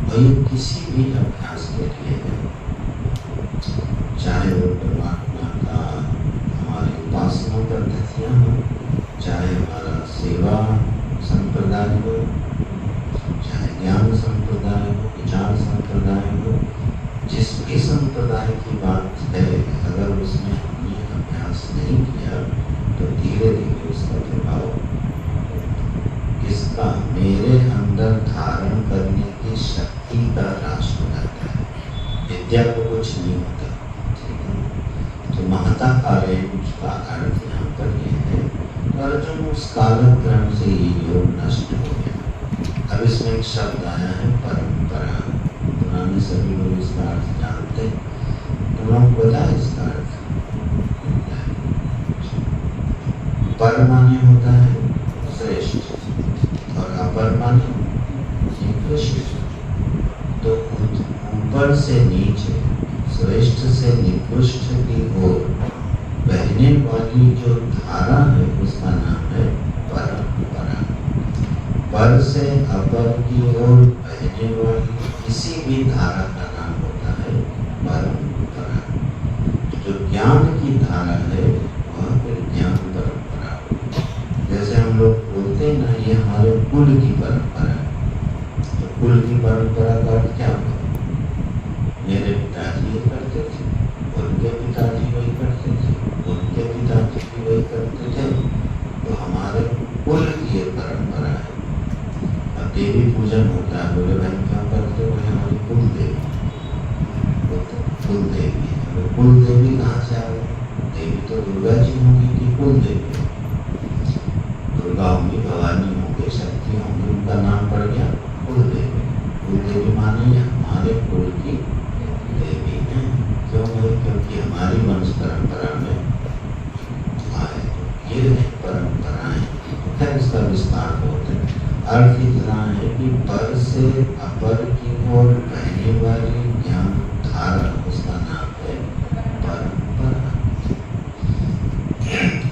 और ये किसी भी अभ्यास के लिए है, चाहे वो परमात्मा का हमारी उपासना पद्धतियाँ हो, चाहे हमारा सेवा संप्रदाय हो, चाहे ज्ञान संप्रदाय हो, विचार संप्रदाय हो, जिस भी संप्रदाय की बात है, अगर उसमें हमने अभ्यास नहीं किया तो धीरे धीरे उसका प्रभाव किसका? मेरे अंदर धारण करने की शक्ति का ह्रास हो जाता है। विद्या को कुछ नहीं होता। ठीक है, तो महताकालीन का अर्थ यहाँ पर यह है, अर्जुन उस कालक्रम से ये योग नष्ट हो गया। अब इसमें एक शब्द आया है परंपरा। पुराने सभी लोग इसका अर्थ जानते हैं, तुम लोग पता है इसका अर्थ? पर माने होता है श्रेष्ठ और अपर माने निकृष्ट। तो ऊपर से नीचे, श्रेष्ठ से निकृष्ट की ओर बहने वाली जो धारा है उसका नाम है परंपरा। पर से अपर की ओर बहने वाली किसी भी धारा का नाम होता है परंपरा। जो ज्ञान की धारा है वह फिर ज्ञान परंपरा। जैसे हम लोग बोलते हैं ना, ये हमारे कुल की परंपरा है। तो कुल की परंपरा का अर्थ क्या होगा? मेरे पिताजी ये करते थे, उनके पिताजी वही करते थे, उनके पिताजी भी वही करते थे, तो हमारे कुल की ये परंपरा है। अब देवी पूजन होता है, बोले भाई क्या करते हो? हमारी कुल देवी, कुल देवी है। कुल देवी कहाँ से आ गई? देवी तो दुर्गा जी होंगी कि कुल देवी? दुर्गा होंगी, भवानी होंगी, शक्ति होंगी, उनका नाम पड़ गया कुल देवी। कुल देवी माने हमारे कुल की देवी हैं। क्यों है? क्योंकि हमारी वंश परंपरा में आए। ये है परंपराएं। खैर इसका विस्तार होता है। अर्थ इतना है कि पर से अपर की ओर बहने वाली ज्ञान धारा, उसका नाम है परंपरा।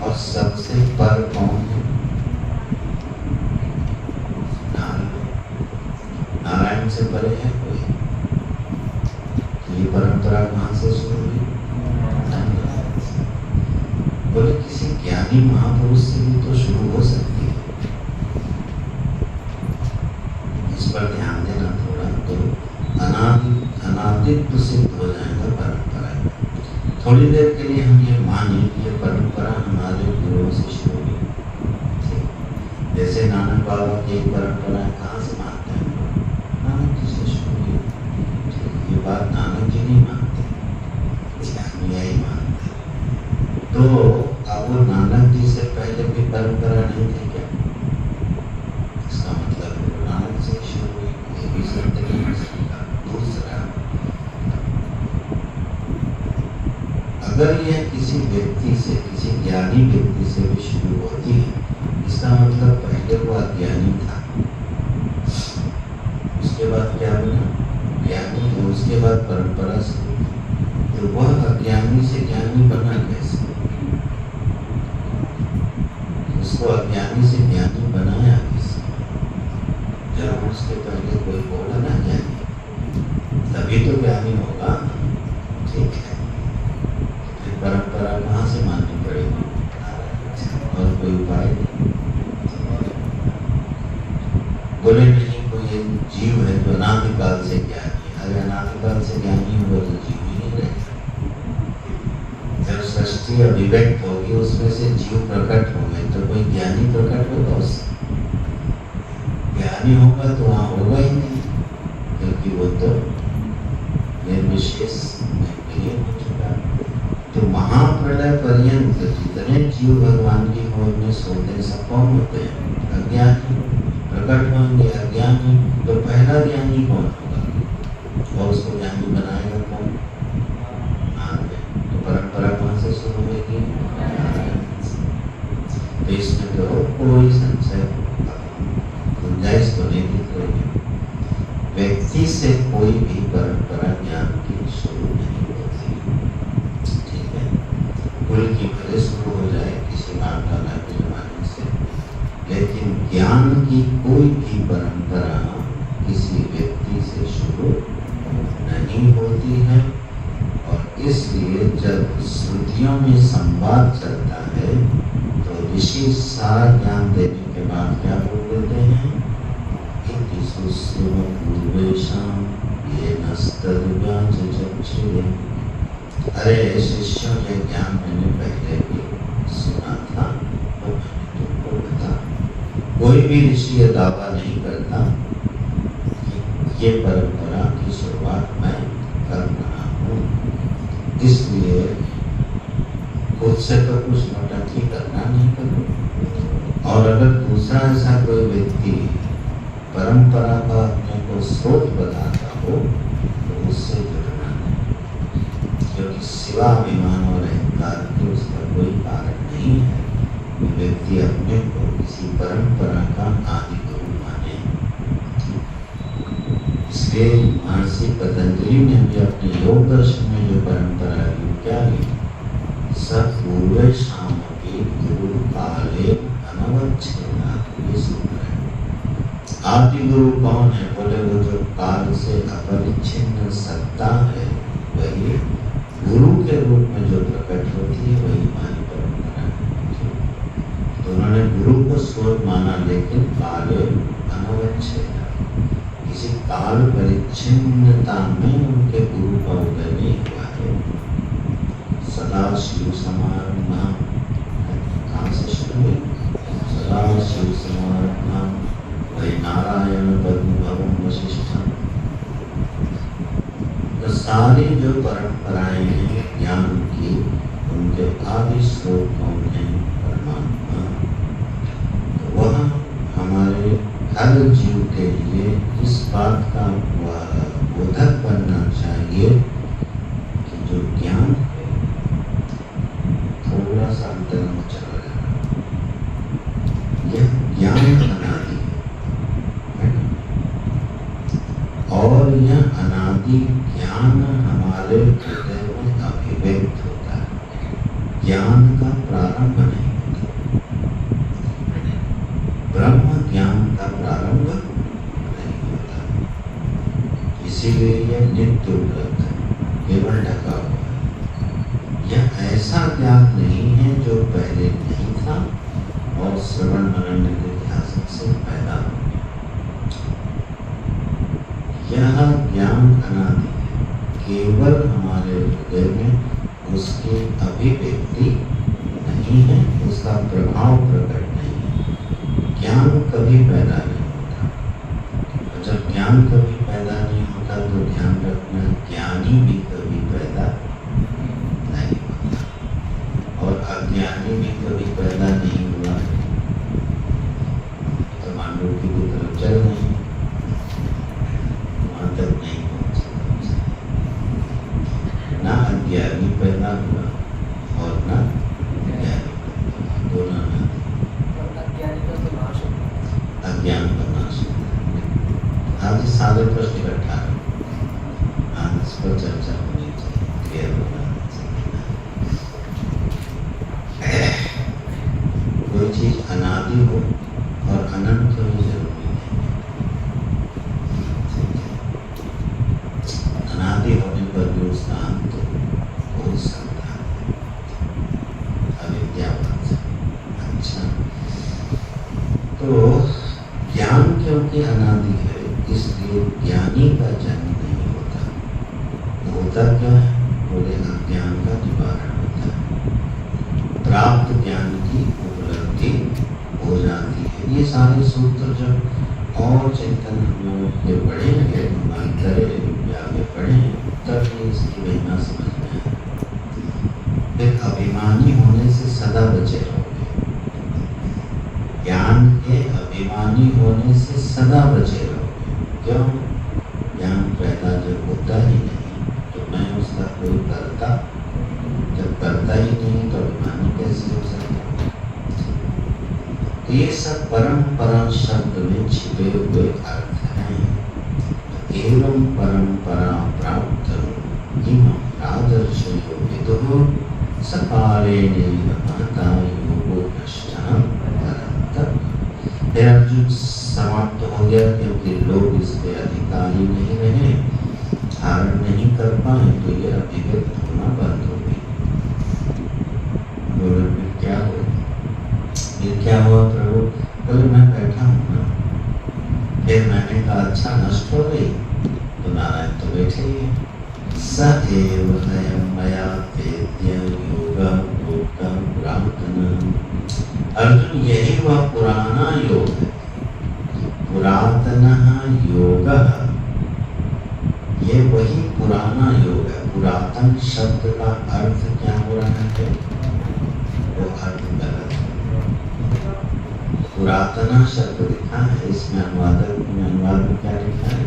और सबसे पर कौन है? नारायण से परे है कोई? तो ये परंपरा कहाँ से शुरू हुई? बोले किसी ज्ञानी महापुरुष से भी तो शुरू हो सकती है। इस पर ध्यान देना थोड़ा, तो अनादित्व सिद्ध हो जाएगा परंपरा। थोड़ी देर के लिए हम ये माने कि ये परंपरा हमारे गुरुओं से शुरू हुई। जैसे नानक बाबा की एक परंपरा कहाँ से मानते हैं? नानक जी से शुरू हुई। ये बात नानक जी नहीं मानते, ही मानते। तो अब वो नानक जी से पहले भी परंपरा नहीं थी क्या? इसका मतलब नानक से शुरू हुई, ये भी सत्य नहीं हो सकता। दूसरा, अगर यह किसी व्यक्ति से, किसी ज्ञानी व्यक्ति से भी शुरू होती है, इसका मतलब पहले वो अज्ञानी था, उसके बाद क्या बना? ज्ञानी, और उसके बाद परंपरा शुरू। तो वह अज्ञानी से ज्ञानी बना कैसे? उसको अज्ञानी से ज्ञानी बनाया किसने? जब उसके पहले कोई बोला ना ज्ञानी, तभी तो ज्ञानी होगा। ठीक है, फिर परंपरा कहाँ से माननी पड़ेगी? और कोई उपाय नहीं। बोले नहीं, कोई जीव है जो अनादिकाल से ज्ञानी है। अगर अनादिकाल से ज्ञानी हुआ तो जीव ही नहीं रहेगा। जब सृष्टि अभिव्यक्त होगी, उसमें से जीव प्रकट होंगे, तो कोई ज्ञानी प्रकट होगा उससे? ज्ञानी होगा तो वहाँ होगा ही नहीं, क्योंकि वो तो निर्विशेष विलीन हो चुका। तो महाप्रलय पर्यंत जितने जीव भगवान की खोज में सोते सब कौन होते हैं? अज्ञानी। प्रकट होंगे अज्ञानी, तो पहला ज्ञानी कौन होगा? और उसको ज्ञानी बनाएगा कौन? तो परंपरा कहाँ से शुरू होगी? तो इसमें तो कोई संशय, गुंजाइश तो नहीं दिख रही है। व्यक्ति से कोई भी परंपरा ज्ञान की शुरू नहीं होती। ठीक है, कुल की भले शुरू हो जाए किसी बाप दादा के जमाने से, लेकिन ज्ञान की कोई भी परंपरा किसी व्यक्ति से शुरू नहीं होती है। और इसलिए जब श्रुतियों में संवाद चलता है तो ऋषि सारा ज्ञान देने के बाद क्या बोल देते हैं? इति सुश्रुम पूर्वेशाम ये नस्तदुगाचक्षुरे। अरे शिष्यों, ये ज्ञान मैंने पहले भी सुना था, तो मैंने तुमको बता। कोई भी ऋषि ये दावा नहीं करता कि ये परंपरा की शुरुआत मैं कर रहा हूँ। इसलिए खुद से तो कुछ नौटंकी करना नहीं करो। और अगर दूसरा ऐसा कोई व्यक्ति परंपरा का अपने को स्रोत बताता हो तो उससे जुड़ना नहीं, क्योंकि शिवाभिमान और अहंकार के उसका कोई कारण नहीं है। व्यक्ति अपने को किसी परंपरा का आदि गुरु माने। इसलिए महर्षि पतंजलि ने भी अपने योग दर्शन में जो परंपरा ली, क्या ली? सब पूर्व शाम के गुरु काले अनवच्छेदा। ये सूत्र है। आदि गुरु कौन है? बोले वो जो काल से अपरिच्छिन्न सत्ता है, वही गुरु के रूप में जो प्रकट होती है, वही हमारी परंपरा है। तो उन्होंने गुरु को स्रोत माना, लेकिन काल अनवच्छेद, किसी काल परिच्छिन्नता में उनके गुरु का उदय नहीं हुआ है। सदा शिव समारंभा कहाँ से शुरू हुई? सदा शिव समारंभा वही नारायण पद्मभवम वशिष्ठम। तो सारी जो परंपराएं हैं ज्ञान की, उनके आदि स्रोत कौन है? परमात्मा। तो वह हमारे हर जीव के लिए इस बात का बोधक बनना चाहिए कि जो ज्ञान है थोड़ा सा अंतर में चला जाएगा। यह ज्ञान अनादि है और यह अनादि ज्ञान हमारे हृदय में अभिव्यक्त होता है। ज्ञान का प्रारंभ नहीं होता। ब्रह्म ज्ञान का प्रारंभ नहीं होता। इसीलिए यह नित्य उपलब्ध है, केवल ढका हुआ है। यह ऐसा ज्ञान नहीं है जो ज्ञान अनादि है, केवल हमारे हृदय में उसकी अभिव्यक्ति नहीं है, उसका प्रभाव प्रकट नहीं है। ज्ञान कभी पैदा नहीं होता, और जब ज्ञान कभी पैदा नहीं होता तो ध्यान रखना, ज्ञानी भी कभी पैदा नहीं होता, और अज्ञानी भी कभी पैदा नहीं हुआ है। तो मानवरूपी की तरफ चल नहीं, वहां तक नहीं पहुंच ना अज्ञानी पैदा हुआ और ना ज्ञानी, दोनों ना। अज्ञान का नाश होता है। आज सारे प्रश्न इकट्ठा आज इस पर चर्चा होनी चाहिए, क्लियर होना चाहिए। कोई चीज अनादि हो और अनंत होनी जरूरी नहीं है। अनादि होने पर भी उसका अंत हो सकता है, अविद्यावान से। अच्छा, तो ज्ञान क्योंकि अनादि है, इसलिए ज्ञानी का जन्म नहीं होता। होता क्या है? बोले अज्ञान का निवारण होता है, प्राप्त ज्ञान की उपलब्धि हो जाती है। ये सारे सूत्र जब और चिंतन हम लोग के पढ़े हैं, हमारे करे आगे पढ़े हैं, तब ये इसकी महिमा समझ में आए। फिर अभिमानी होने से सदा बचे रहोगे। ज्ञान के अभिमानी होने से सदा बचे रहोगे। क्यों? ज्ञान पैदा जब होता ही नहीं तो मैं उसका कोई करता, जब करता ही नहीं तो अभिमानी कैसे हो सकता? तो ये सब परंपरा शब्द में छिपे हुए अर्थ हैं। एवं परंपरा प्राप्त राजर्षयो विदुः सकालेन महता योगो भ्रष्टः परन्तप। फिर अर्जुन समाप्त हो गया, क्योंकि लोग इस पे अधिकारी नहीं रहे, धारण नहीं कर पाए, तो ये अभिव्यक्त होना बंद हो गई। फिर क्या हुआ? फिर क्या हुआ प्रभु? कल मैं बैठा हूँ ना, फिर मैंने कहा अच्छा नष्ट हो गई, तो नारायण तो बैठे ही है। स एव अयं मया वेद्य योगः प्रोक्तः पुरातनः। अर्जुन, यही वह पुराना योग है, पुरातनः योगः, ये वही पुराना योग है। पुरातन शब्द का अर्थ क्या हो रहा है? वो अर्थ गलत है। पुरातना शब्द लिखा है, इसमें अनुवादक ने अनुवाद में क्या लिखा है?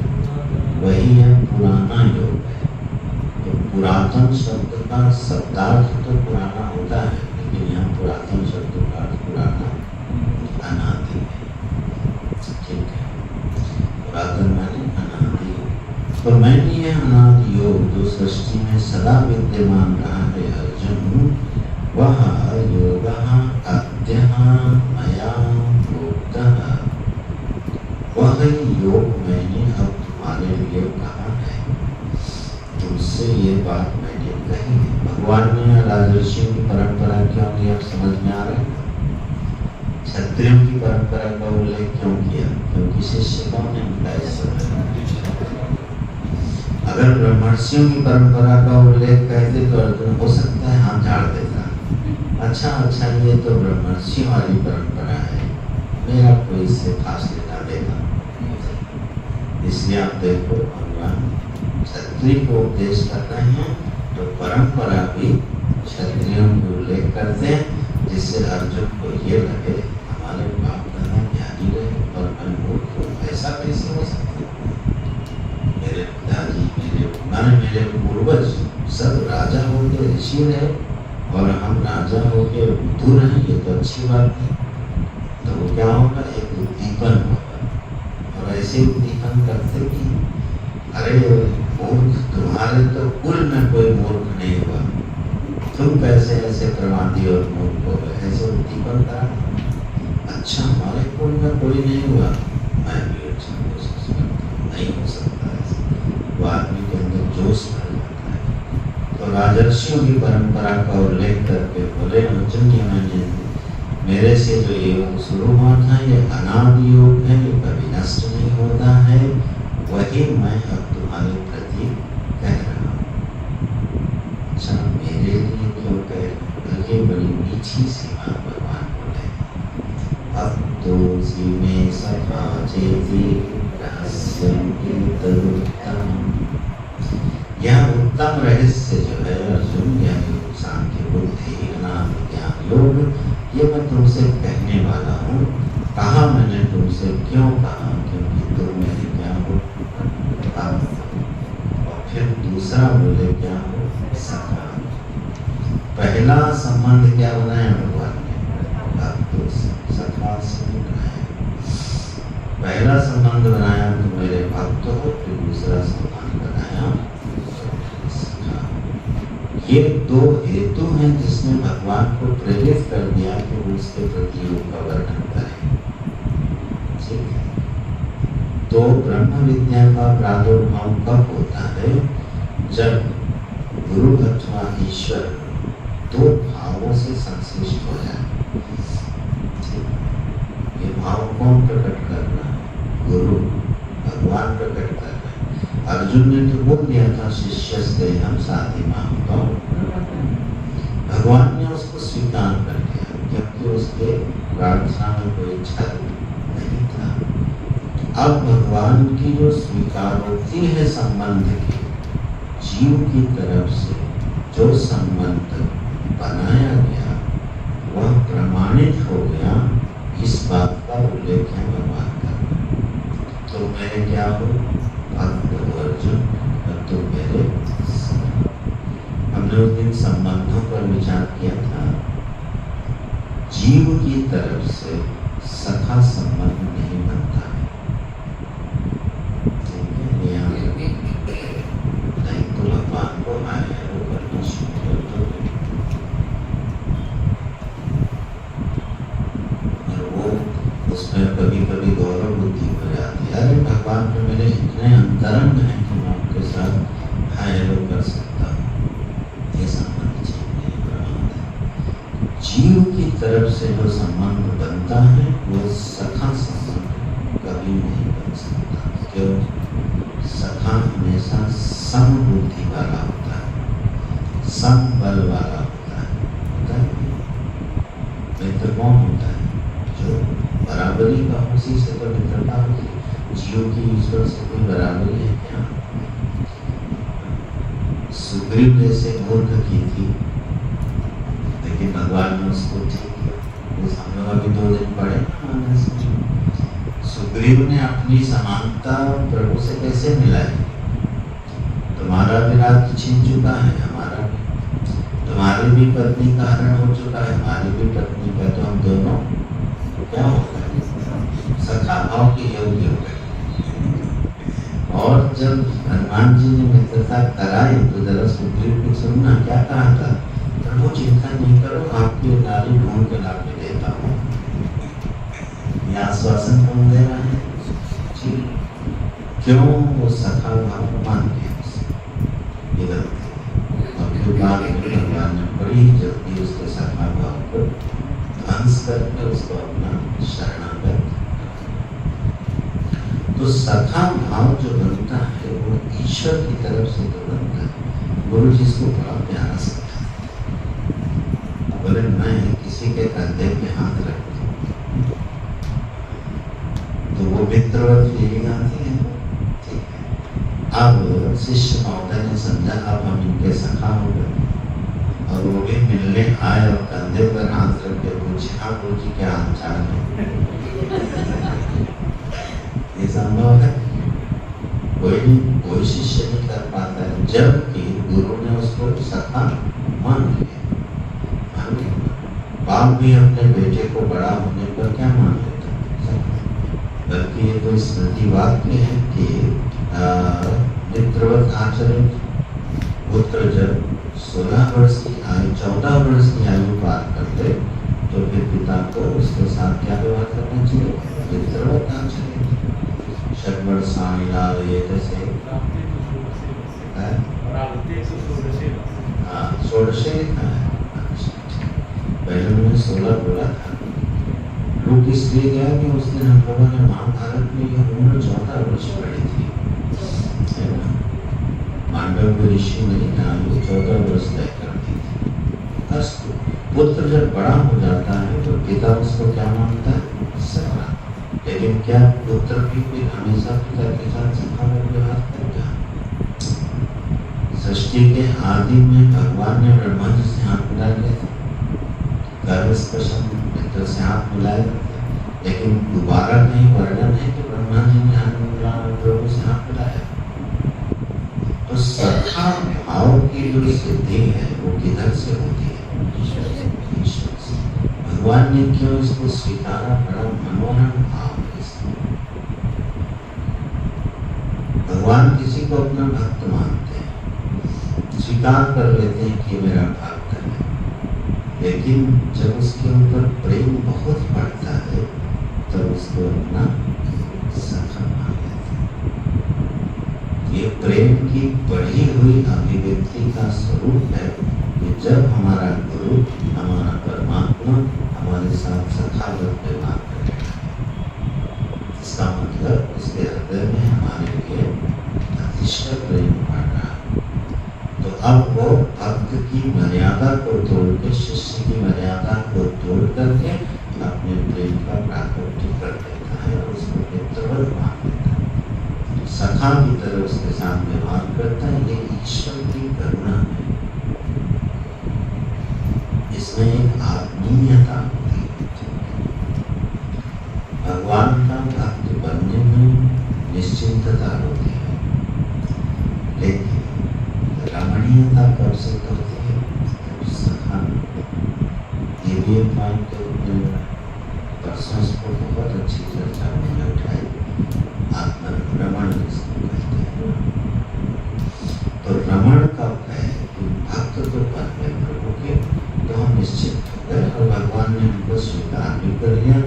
वही है पुराना योग है। तो पुरातन शब्द का शब्दार्थ तो पुराना होता है, लेकिन यहाँ पुरातन शब्द का अर्थ पुराना अनादि है। ठीक है, पुरातन माने अनादि। तो मैंने यह अनादि योग जो सृष्टि में सदा विद्यमान रहा है अर्जुन, वह योगः अद्यः मया प्रोक्तः, वह योग मैंने अब तुम्हारे लिए कहा है, तुमसे ये बात मैंने कही है। भगवान ने राजर्षियों की परंपरा क्यों दी? अब समझ में आ रहा है। क्षत्रियों की परंपरा का उल्लेख क्यों किया? क्योंकि शिष्य कौन है उनका इस समय। अगर ब्रह्मर्षियों की परंपरा का उल्लेख कहते तो अर्जुन हो सकता है हाथ झाड़ देता, अच्छा ये तो ब्रह्मर्षि वाली परंपरा है, मेरा कोई इससे खास लेना देना। इसलिए आप देखो, भगवान क्षत्रिय को उपदेश कर रहे हैं तो परंपरा भी क्षत्रियों को उल्लेख करते हैं, जिससे अर्जुन को ये लगे हमारे बाप दादा ज्ञानी रहे और मैं मूर्ख हूँ, ऐसा कैसे हो सकता है? मेरे पिताजी, मेरे पूर्वज सब राजा होके ऋषि रहे और हम राजा होके बुद्धू रहे, ये तो अच्छी बात है। तो वो क्या होगा? एक उद्दीपन होगा, और ऐसे उद्दीपन करते कि अरे मूर्ख, तुम्हारे तो कुल में कोई मूर्ख नहीं हुआ, तुम कैसे ऐसे प्रमादी और मूर्ख हो गए, ऐसे उद्दीपन करा। अच्छा, हमारे कुल में कोई नहीं हुआ, मैं भी अच्छा कोशिश करता हूँ, नहीं हो सकता है। वो आदमी के अंदर जोश भर जाता है। तो राजर्षियों की परंपरा का उल्लेख करके बोले अर्जुन, ये मैंने मेरे से जो योग शुरू हुआ था, ये अनादि योग है, ये कभी नष्ट नहीं होता है, वही मैं अब तुम्हारे प्रति कह रहा हूँ। अच्छा, मेरे लिए क्यों कह रहे? ये बड़ी मीठी सी बात भगवान बोले। अब तो जी में सखा चेती रहस्यम एतदुत्तम। यह उत्तम रहस्य जो है अर्जुन, यह सांख्य बुद्धि ज्ञान ज्ञान योग, ये मैं तुमसे कहने वाला हूँ। कहा मैंने तुमसे, क्यों कहा? क्योंकि तुम मेरे क्या हो? और फिर दूसरा बोले क्या हो? सखा। पहला संबंध क्या बनाया भगवान ने? भक्तों से, सखा से बनाया। पहला संबंध बनाया तो मेरे भक्त हो, फिर दूसरा संबंध बनाया सखा। ये दो हेतु हैं जिसने भगवान को प्रेरित कर दिया कि वो उसके प्रति योग का वर्णन करें। ठीक है। तो ब्रह्म विद्या का प्रादुर्भाव कब होता है? जब गुरु अथवा ईश्वर दो भावों से संश्लिष्ट हो जाए। ये भाव कौन प्रकट कर रहा है? गुरु भगवान प्रकट कर रहे हैं। अर्जुन ने तो बोल दिया था शिष्यस्ते हम साथी मांगता हूँ। भगवान ने उसको स्वीकार कर लिया क्योंकि उसके प्रार्थना में कोई छल नहीं था। अब भगवान की जो स्वीकारोक्ति है संबंध की, जीव की तरफ से जो संबंध बनाया गया वह प्रमाणित हो गया। इस बात का उल्लेख है भगवान का। तो मेरे क्या हो? भक्त हो अर्जुन, और तुम मेरे। हमने उस दिन संबंधों पर विचार किया था। जीव की तरफ से सखा संबंध नहीं बनता है। नहीं तो भगवान को आए वो करना शुरू कर दो। और वो उसमें कभी कभी गौरव बुद्धि हो जाती है। अरे भगवान पे मेरे इतने अंतरंग हैं कि मैं उनके साथ हाय हेलो कर सकता हूँ। ये संबंध जीव की तरफ से जो संबंध बनता है वो सखा संबंध कभी नहीं बन सकता। क्यों? सखा हमेशा सम बुद्धि वाला होता है, सम बल वाला होता है। मित्र कौन होता है? जो बराबरी का, उसी से तो मित्रता होती है। जीव की ईश्वर से कोई बराबरी है क्या? सुग्रीव जैसे मूर्ख की थी, लेकिन भगवान ने उसको ठीक किया। उस हम लोग अभी 2 दिन पढ़े। सुग्रीव ने अपनी समानता प्रभु से कैसे मिलाई? तुम्हारा भी राज्य छीन चुका है, हमारा भी। तुम्हारी भी पत्नी का हरण हो चुका है, हमारी भी पत्नी का। तो हम दोनों क्या हो गए? सखा भाव के योग्य हो गए। और जब हनुमान जी ने मित्रता कराई तो जरा सुग्रीव को सुनना क्या कहा था? प्रभु चिंता नहीं करो, आपकी नारी ढूंढ के ला के देता हूँ। यह आश्वासन कौन दे रहा है? क्यों? वो सखा भाव मान गया। ये गलती है। और फिर बाद में भगवान ने बड़ी जल्दी उसके सखा भाव को ध्वंस करके उसको अपना शरणागत। तो सखा भाव जो बनता है वो ईश्वर की तरफ से तो बनता है। गुरु जी इसको बड़ा प्यारा समझा। बोले मैं किसी के कंधे पे हाथ रख तो वो मित्रवत फीलिंग आती है। ठीक है। अब शिष्य महोदय ने समझा अब हम इनके सखा हो गए, और वो भी मिलने आए और कंधे पर हाथ रख के पूछे, हाँ गुरु जी क्या हाल चाल है? ये संभव है? कोई शिष्य नहीं कर पाता है, जबकि गुरु ने उसको सखा मान लिया। बाप भी अपने बेटे को बड़ा होने पर क्या मान लेता है? बल्कि ये तो स्मृति वाक्य है कि मित्रवत आचरण। पुत्र जब 16 वर्ष की आयु 14 वर्ष की आयु पार करते तो फिर पिता को उसके साथ क्या व्यवहार करना चाहिए? मित्रवत आचरण। षड्वर्षाणि लाभयेत से 16 लिखा है। पहले मैंने 16 बोला था। लोग इसलिए गया कि उस दिन हम लोगों ने महाभारत में यह उम्र 14 वर्ष पड़ी थी, है ना? मांडव्य ऋषि ने आयु 14 वर्ष तय कर दी थी। अस्तु, पुत्र जब बड़ा हो जाता है तो पिता उसको क्या मानता है? सखा। लेकिन क्या पुत्र भी फिर हमेशा पिता के साथ सखा व्यवहार करता है? सृष्टि के आदि में भगवान ने ब्रह्मा जी से हाथ मिला लिया था, गर्भस्पर्शन मित्र से हाथ मिलाया, लेकिन दोबारा कहीं वर्णन है कि ब्रह्मा जी ने प्रभु से हाथ मिलाया। तो सखा भाव की जो सिद्धि है वो किधर से होती है? ईश्वर से। भगवान ने क्यों इसको स्वीकारा? बड़ा मनोरम भाव है इसमें। भगवान किसी को अपना भक्त मानते हैं, स्वीकार कर लेते हैं कि मेरा भक्त है, लेकिन जब उसके ऊपर प्रेम बहुत बढ़ता है तब उसको अपना सखा मान लेते हैं। ये प्रेम की बढ़ी हुई अभिव्यक्ति का स्वरूप है कि जब हमारा गुरु, हमारा परमात्मा हमारे साथ सखावत व्यवहार करेगा, इसका मतलब उसके हृदय में हमारे लिए अतिशय प्रेम बढ़ रहा है। तो अब वो भक्त की मर्यादा को तोड़ के, शिष्य की मर्यादा को तोड़ करके अपने प्रेम का प्राकट्य कर देता है और उसको मित्रवत मान लेता है, सखा की तरह उसके साथ व्यवहार करता है। ये ईश्वर की करुणा है, इसमें एक आत्मीयता होती है। भगवान का भक्त बनने में निश्चिंतता होती है, लेकिन रमणीयता कब से होती है? सखा। ये भी एक पॉइंट परसों इसको बहुत अच्छी चर्चा में उठाई, आत्मरमण जिसको कहते हैं। तो रमण कब है? भक्त तो बन गए प्रभु के, तो हम निश्चित हो गए और भगवान ने उनको स्वीकार भी कर लिया।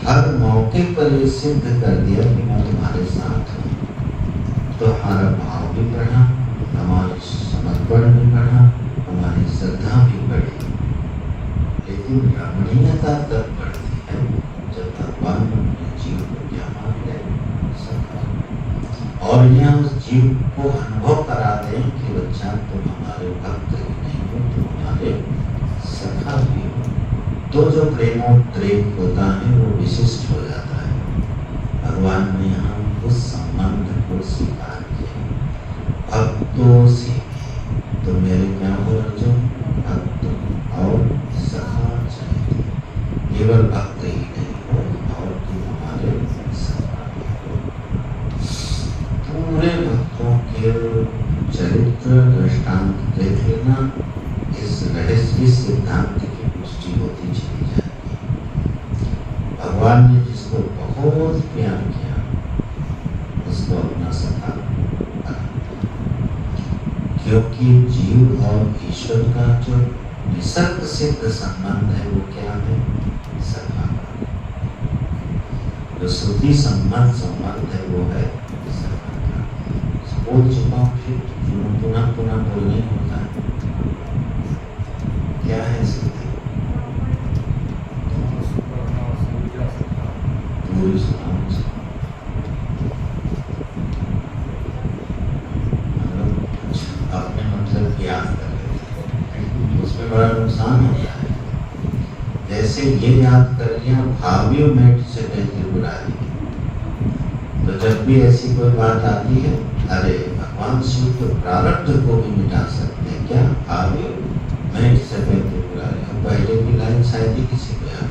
हर मौके पर ये सिद्ध कर दिया कि मैं तुम्हारे साथ हूँ। तो हमारा भाव भी बढ़ा, हमारी समर्पण भी बढ़ा, हमारी श्रद्धा भी बढ़ी। लेकिन रमणीयता तब बढ़ती है जब भगवान अपने जीव को क्या मान ले, और यह उस जीव को अनुभव करा दें कि बच्चा तुम हमारे भक्त ही नहीं हो, तुम हमारे सखा भी हो। तो जो प्रेमोद्रेक होता है वो विशिष्ट हो जाता है। भगवान ने यहाँ उस संबंध को स्वीकार किया। भक्तों से तो मेरे क्या हो रहे? भक्त और सखा चाहिए, केवल भक्त ही नहीं हो और तुम हमारे सखा भी हो। पूरे भक्तों के चरित्र दृष्टांत देख लेना, इस रहस्य सिद्धांत की पुष्टि होती चली जाती है। भगवान ने जिसको बहुत प्यार किया उसको अपना सखा, क्योंकि जीव और ईश्वर का जो निसर्ग सिद्ध संबंध है वो क्या है? सखा। जो श्रुति संबंध संबंध है वो है सखा का। बोल चुका हूँ, फिर पुनः पुनः बोलने होता है। क्या है श्रुति? पूरी सुनाओ। अपने मतलब याद कर लेते, उसमें बड़ा नुकसान होता है। जैसे ये याद कर लिया, भावी मेट से कहते बुराई, तो जब भी ऐसी कोई बात आती है, अरे भगवान शिव तो प्रारब्ध को भी मिटा सकते हैं क्या? भावी मेट से कहते बुराई। अब पहले की लाइन शायद ही किसी को याद,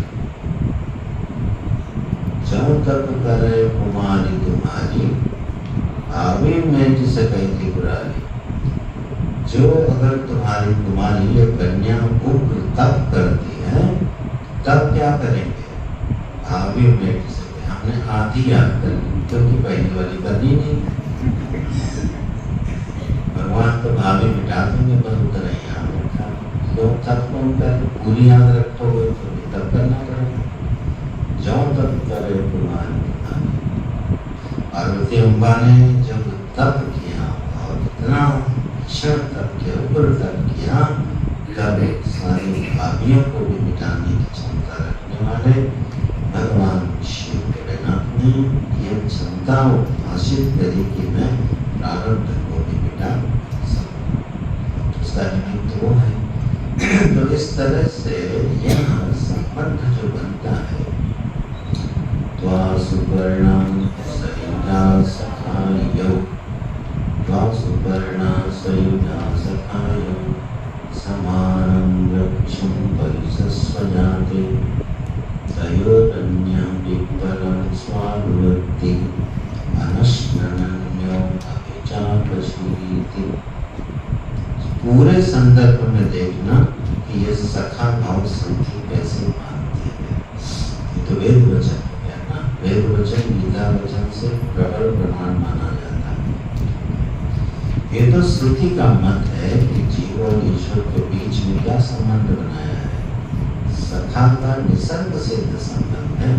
जब तक करे कुमारी तुम्हारी, भावी मेट से कहती बुराई। जो अगर तुम्हारी कुमारी या कन्या उग्र तप करती है, तब क्या करेंगे? भावी मेट से। हमने आधी याद कर ली क्योंकि पहली वाली करनी नहीं। भगवान तो भावी मिटा देंगे, बस उधर ही याद रखा। क्यों तब कौन कर? पूरी याद रखोगे तो तब करना पड़ेगा। जो तब करे कुमारी पार्वती अम्बा ने जब तप किया और इतना क्षण तक के ऊपर तक किया, तब सारी भावियों को भी मिटाने की क्षमता रखने वाले भगवान शिव के ने यह क्षमता भाषित करी कि मैं प्रारब्ध को भी मिटा उसका निमित्त वो है। तो इस तरह से यह संबंध जो बनता है, त्वा सुपर्णा सयुजा सखायो, त्वा सुपर्णा सयुजा सखायो, समानं वृक्षं परिसस्वजाते, तयोरन्यं विपरं स्वानुवत्ति, अनश्नन्यो अभिचापशीति। पूरे संदर्भ में देखना कि ये सखा भाव संधि कैसे मानते हैं। ये तो वेद वचन हो गया ना, वेद वचन गीता वचन से प्रबल प्रमाण माना जाता है। ये तो श्रुति का मत है कि जीव और ईश्वर के बीच में क्या संबंध बनाया है, सखा का निसर्ग सिद्ध संबंध है।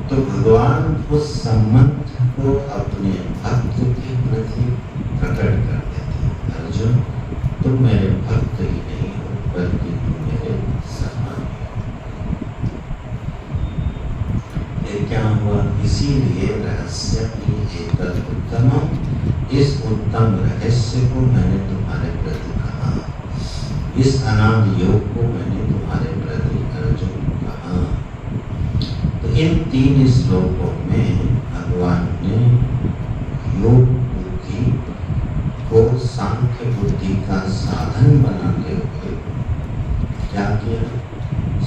तो भगवान उस संबंध को अपने भक्त के प्रति प्रकट कर देते हैं। अर्जुन, तुम मेरे भक्त ही नहीं हो, बल्कि तुम मेरे समान हो। ये क्या हुआ? इसीलिए रहस्य की एक उत्तम, इस उत्तम रहस्य को मैंने तुम्हारे प्रति कहा, इस अनादि योग को मैंने तुम्हारे प्रति अर्जुन कहा। तो इन 3 श्लोकों में भगवान ने योग बुद्धि को सांख्य बुद्धि का साधन बनाते हुए क्या किया?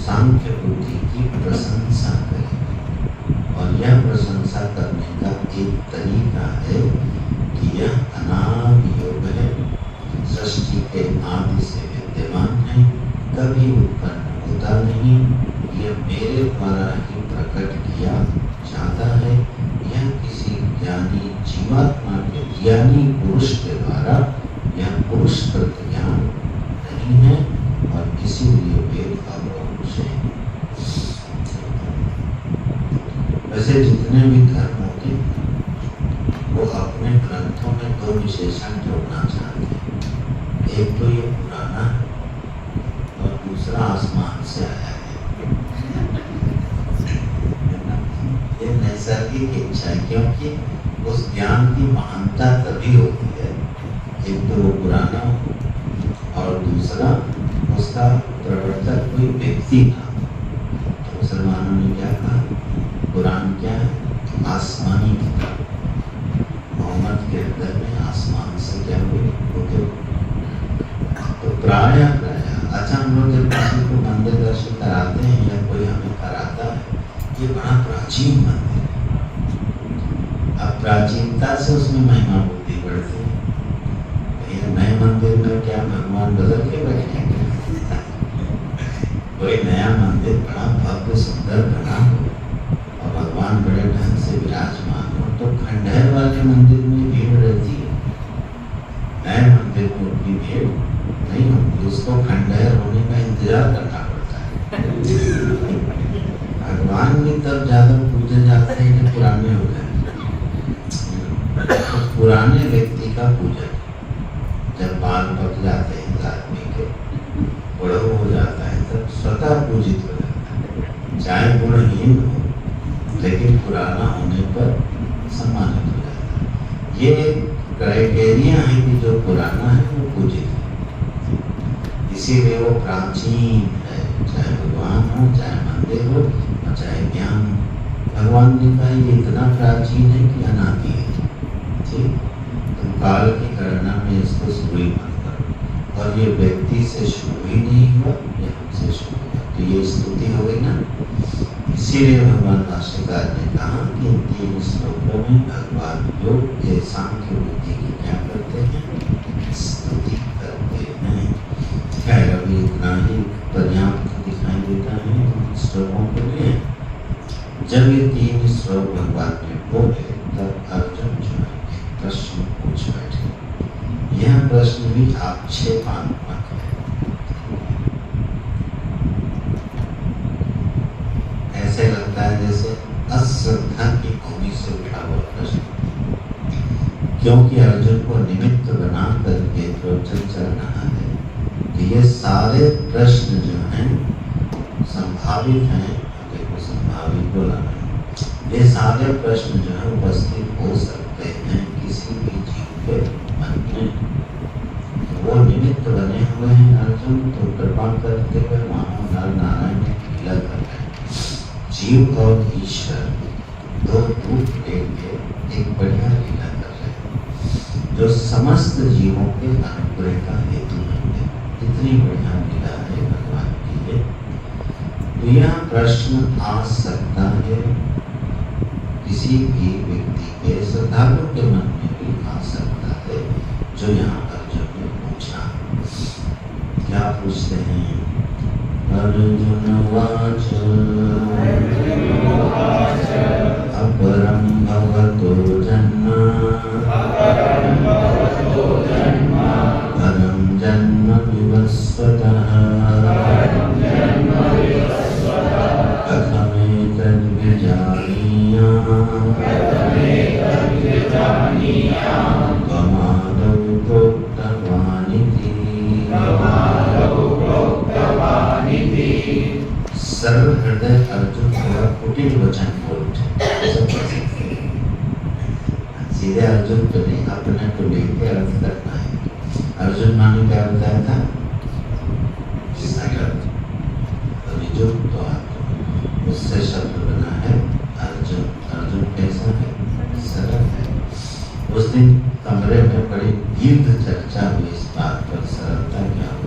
सांख्य बुद्धि की प्रशंसा करी। और यह प्रशंसा करने का एक तरीका है कि यह अनादि योग है, सृष्टि के आदि से विद्यमान है, कभी उत्पन्न होता नहीं, यह मेरे द्वारा ही प्रकट किया जाता है। यह किसी ज्ञानी जीवात्मा के ज्ञानी पुरुष के द्वारा यह पुरुषकृत ज्ञान नहीं है, और इसीलिए वेद अपौरुष है। वैसे जितने भी धर्म होते हैं वो अपने ग्रंथों में 2 विशेषण जोड़ना चाहते हैं। एक तो ये पुराना है और दूसरा आसमान से आया है। ये नैसर्गिक इच्छा है, क्योंकि उस ज्ञान की महानता तभी होती है, एक तो वो पुराना हो और दूसरा उसका प्रवर्तक कोई व्यक्ति था। तो मुसलमानों ने क्या कहा? कुरान क्या है? आसमानी किताब। मोहम्मद के हृदय में आसमान से क्या हुए? तो प्राय अच्छा, हम लोग जब किसी को मंदिर दर्शन कराते हैं या कोई हमें कराता है, ये बड़ा प्राचीन मंदिर है। अब प्राचीनता से उसमें महिमा बुद्धि बढ़ती है। नए मंदिर में क्या भगवान बदल के बैठे हैं? कोई नया मंदिर बड़ा भव्य सुंदर बना हो और भगवान बड़े ढंग से विराजमान हो, तो खंडहर वाले मंदिर में भीड़ रहती है, नए मंदिर में उतनी भीड़ नहीं होती। उसको खंडहर होने का इंतजार करना पड़ता है। भगवान भी तब ज्यादा पूजे जाते हैं कि पुराने हो जाए। तो पुराने व्यक्ति का पूजन, जब बाल पक जाते हैं आदमी के, बड़ा हो जाता है, तब स्वतः पूजित हो जाता है। चाहे गुणहीन हो, लेकिन पुराना होने पर सम्मानित हो जाता है। ये क्राइटेरिया है कि जो पुराना है वो पूजित है, इसीलिए वो प्राचीन है। चाहे भगवान हो, चाहे मंदिर हो, और चाहे ज्ञान। भगवान ने कहा ये इतना प्राचीन है कि अनादि है। ठीक, तुम काल की गणना में इसको शुरू ही मत करो। और ये व्यक्ति से शुरू ही नहीं हुआ, ये हमसे शुरू हुआ, तो ये स्तुति हो गई ना। इसीलिए भगवान भाष्यकार ने कहा कि इन 3 श्लोकों में भगवान योग ये सांख्य बुद्धि की क्या करते हैं? स्तुति करते हैं। खैर, अभी इतना ही पर्याप्त दिखाई देता है श्लोकों के लिए। जब ये 3 श्लोक भगवान ने बोले, तब अर्जुन जो है एक प्रश्न पूछ बैठे। यह प्रश्न भी आक्षेपात्मक है। ऐसे लगता है जैसे अश्रद्धा की भूमि से उठा हुआ प्रश्न, क्योंकि अर्जुन को निमित्त बना करके प्रवचन चल रहा है कि ये सारे प्रश्न जो हैं संभावित हैं। देखो, संभावित बोला है, ये सारे प्रश्न जो है उपस्थित हो सकते हैं किसी भी जीव के मन में। वो निमित्त बने हुए हैं अर्जुन, तो कृपा करते हुए मानो नर नारायण ने लीला कर रहे हैं। जीव और ईश्वर दो रूप लेके एक बढ़िया लीला कर रहे हैं जो समस्त जीवों के अनुग्रह का हेतु बनते। इतनी बढ़िया लीला है भगवान की ये। तो यह प्रश्न आ सकता है किसी भी व्यक्ति के, श्रद्धालु के मन में भी आ सकता है, जो यहाँ अर्जुन ने पूछा। क्या पूछते हैं? अर्जुन वाच अपरं भवतो जन्म परं जन्म विवस्वतः कथमेतद् विजानीयाम् त्वमादौ प्रोक्तवानिति। सरल हृदय अर्जुन थोड़ा कुटिल वचन बोल उठे। सीधे अर्जुन को नहीं, अपने को लेके अर्थ करना है। अर्जुन माने क्या बताया था? सरल। अर्जुन तो उससे शब्द बना है अर्जुन। अर्जुन कैसा है? सरल है। उस दिन कमरे में बड़ी दीर्घ चर्चा हुई इस बात पर, सरलता क्या हो।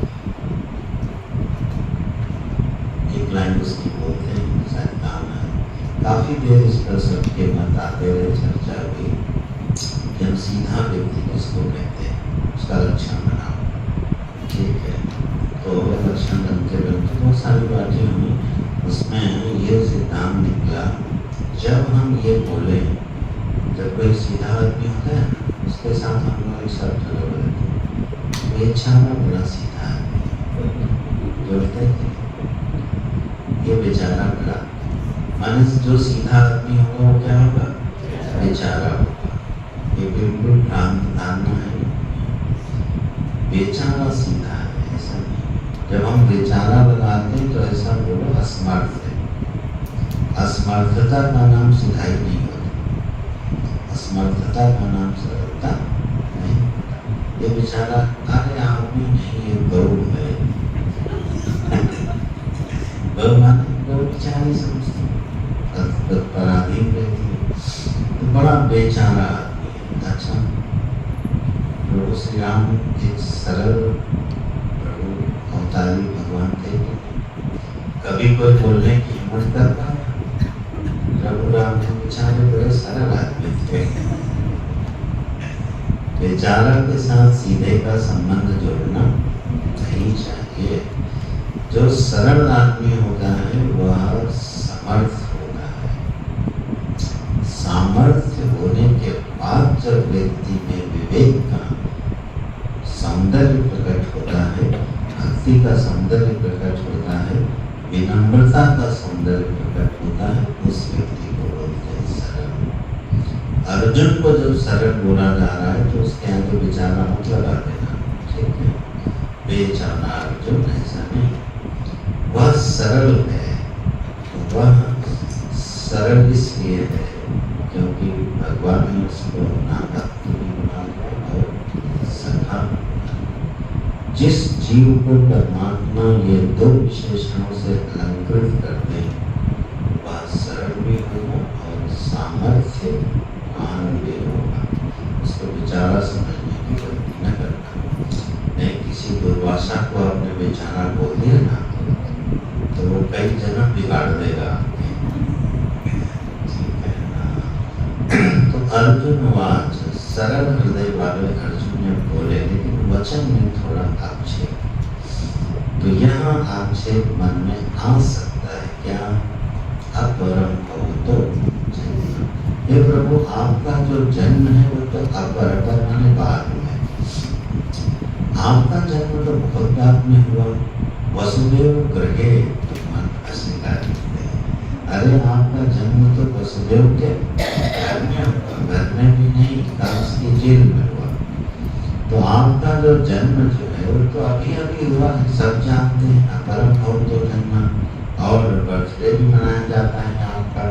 एक लाइन उसकी बोलते हैं, शायद काम है। काफी देर इस पर सबके मत आते रहे, चर्चा हुई कि हम सीधा व्यक्ति किसको कहते हैं, उसका लक्षण बनाओ। ठीक है, तो लक्षण बनते बनते बहुत सारी बातें हुई। उसमें ये सिद्धांत निकला, जब हम ये बोले, जब कोई सीधा आदमी होता है उसके साथ हम लोग एक शब्द जोड़ देते हैं, ये बेचारा बड़ा सीधा है, जोड़ते हैं ये बेचारा बड़ा। माने जो सीधा आदमी होगा वो क्या होगा? बेचारा होगा। ये बिल्कुल भ्रांत धारणा है। बेचारा सीधा है ऐसा नहीं। जब हम बेचारा लगाते हैं तो ऐसा बोलो असमर्थ है। असमर्थता का नाम सीधाई नहीं होता, असमर्थता का नाम सरलता नहीं होता। ये बेचारा अरे आदमी नहीं, ये गौ है। गौ माने गौ बेचारी समझते पराधीन रहती है, तो बड़ा बेचारा आदमी है। अच्छा, प्रभु श्री राम एक सरल प्रभु अवतारी भगवान थे। कभी कोई बोलने की हिम्मत कर पाया? प्रभु राम के बेचारे बड़े सरल आदमी थे। बेचारा के साथ सीधे का संबंध जोड़ना नहीं चाहिए। जो सरल आदमी होता है वह समर्थ होता है। सामर्थ्य होने के बाद जब व्यक्ति में विवेक का सौंदर्य प्रकट होता है, भक्ति का सौंदर्य प्रकट होता है, विनम्रता का सौंदर्य प्रकट होता है, उस व्यक्ति को बोलते हैं सरल। अर्जुन को जब सरल बोला जा रहा है तो उसके आगे बेचारा मत लगा देना। ठीक है, बेचारा अर्जुन ऐसा नहीं, वह सरल है। वह सरल इसलिए है क्योंकि भगवान ने उसको अपना भक्त भी बना दिया और सखा। जिस जीव को परमात्मा ये दो विशेषणों से अलंकृत करते हैं वह सरल भी होगा और सामर्थ्यवान भी होगा। उसको बेचारा समझने की गलती न करना। नहीं, किसी दुर्वासा को आपने बेचारा बोल दिया ना तो वो कई जन्म बिगाड़ देगा। तो अर्जुन वाच, सरल हृदय वाले अर्जुन ने बोले, लेकिन वचन में थोड़ा आक्षेप। तो यहाँ आक्षेप मन में आ सकता है क्या? अपरम भवतो जन्म। हे प्रभु, आपका जो जन्म है वो तो अपर माने बाद में। आपका जन्म तो बहुत बाद में हुआ। वसुदेव गृहे अस्वीकार करते हैं। अरे आपका जन्म तो वसुदेव के घर में हुआ, घर में भी नहीं, कंस की जेल में हुआ। तो आपका जो जन्म जो है वो तो अभी अभी हुआ है, सब जानते हैं। अपरम भवतो जन्म, और बर्थडे भी मनाया जाता है आपका,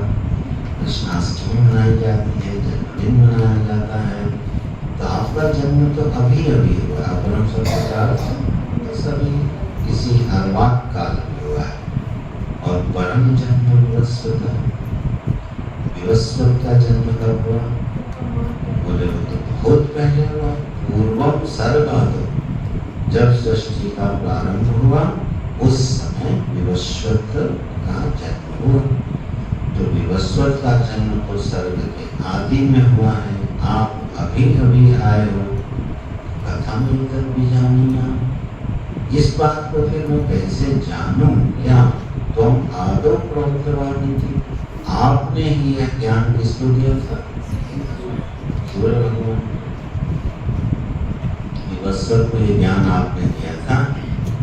कृष्णाष्टमी मनाई जाती है, जन्मदिन मनाया जाता है। तो आपका जन्म तो अभी अभी हुआ, अपना संस्कार तो सभी किसी अर्वाक काल में हुआ है। और परम जन्म विवस्वत, विवस्वत का जन्म कब हुआ? बोले वो तो बहुत पहले हुआ, पूर्वम सर्गादो, जब सृष्टि का प्रारंभ हुआ उस समय विवस्वत का जन्म हुआ। तो विवस्वत का जन्म तो सर्ग के आदि में हुआ है, आप अभी अभी आए हो। कथम एतद् बीजानीया, इस बात को फिर मैं कैसे जानूं? क्या तुम आदौ प्रोक्तवानी थी, आपने ही यह ज्ञान किसको दिया था? सूर्य भगवान। विवस्वत को ये ज्ञान आपने दिया था।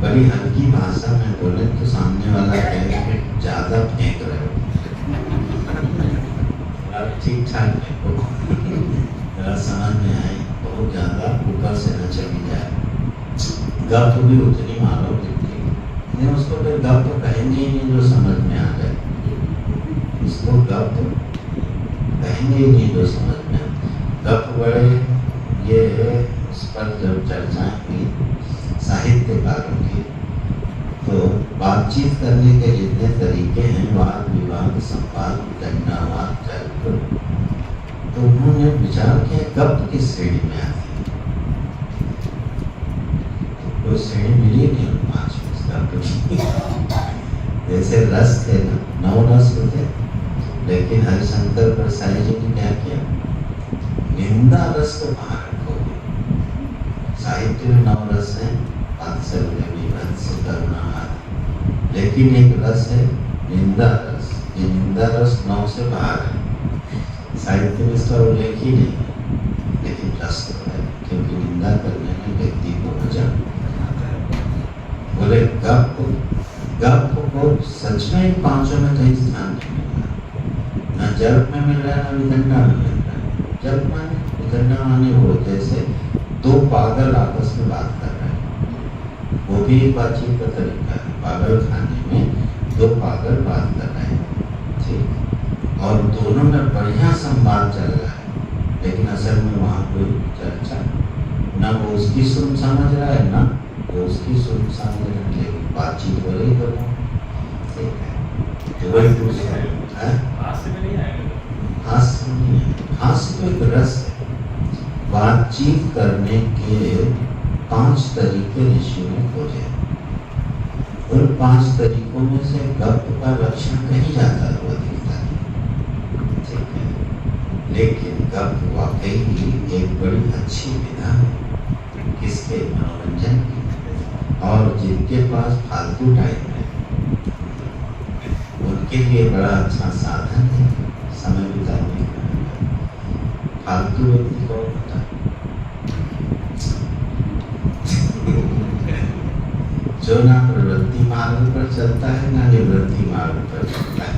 बड़ी हल्की भाषा में बोले तो सामने वाला कहे कि ज्यादा फेंक रहे हो, ठीक ठाक फेंको, जरा समझ में आए, बहुत ज्यादा ऊपर से न चली जाए। गप भी उतनी मारो जितनी, उसको फिर गप तो कहेंगे ही नहीं जो समझ में आ जाए, इसको गप कहेंगे ही नहीं जो समझ में आए। गप बड़े ये उस पर जब चर्चाएं हुई साहित्यकारों की, तो बातचीत करने के जितने तरीके हैं, वाद विवाद, संवाद, दंडावाद, तर्क, तो उन्होंने विचार किया गप किस श्रेणी में आती है। कोई श्रेणी मिली नहीं उन पांच जैसे रस थे ना, 9 रस थे, लेकिन हरिशंकर प्रसाई जी ने क्या किया? निंदा रस को बाहर रखोगे। साहित्य में 9 रस है, वात्सल्य, विभत्स, करुणा आदि, लेकिन एक रस है निंदा रस। ये निंदा रस 9 से बाहर है, साहित्य में इसका उल्लेख ही नहीं है, लेकिन रस तो है, क्योंकि निंदा करने में व्यक्ति को मजा आता है। बोले गप को सच में पांचों में कहीं स्थान नहीं मिल रहा, न जप में मिल रहा है, न विदंडा में मिल रहा है। जप माने, विदंडा माने वो जैसे 2 पागल आपस में बात कर रहे हैं, वो भी एक बातचीत का तरीका है। पागल खाने में 2 पागल बात कर रहे हैं, ठीक, और दोनों में बढ़िया संवाद चल रहा है, लेकिन असल में वहाँ कोई चर्चा, ना वो उसकी सुन समझ रहा है, ना वो उसकी सुन समझ रहा है, लेकिन बातचीत हो रही दोनों, ठीक है। तो वही दूसरा है, हास्य में नहीं आएगा, हास्य नहीं है, हास्य तो एक रस है। बातचीत करने के 5 तरीके ऋषि ने खोजे, उन 5 तरीकों में से गप का लक्षण कहीं जाता हुआ दिखता है, ठीक है। लेकिन गप वाकई ही एक बड़ी अच्छी विधा है, किसके? मनोरंजन की। और जिनके पास फालतू टाइम है उनके लिए बड़ा अच्छा साधन है समय बिताने का। फालतू व्यक्ति कौन होता है? जो ना प्रवृत्ति मार्ग पर चलता है, ना निवृत्ति मार्ग पर चलता है।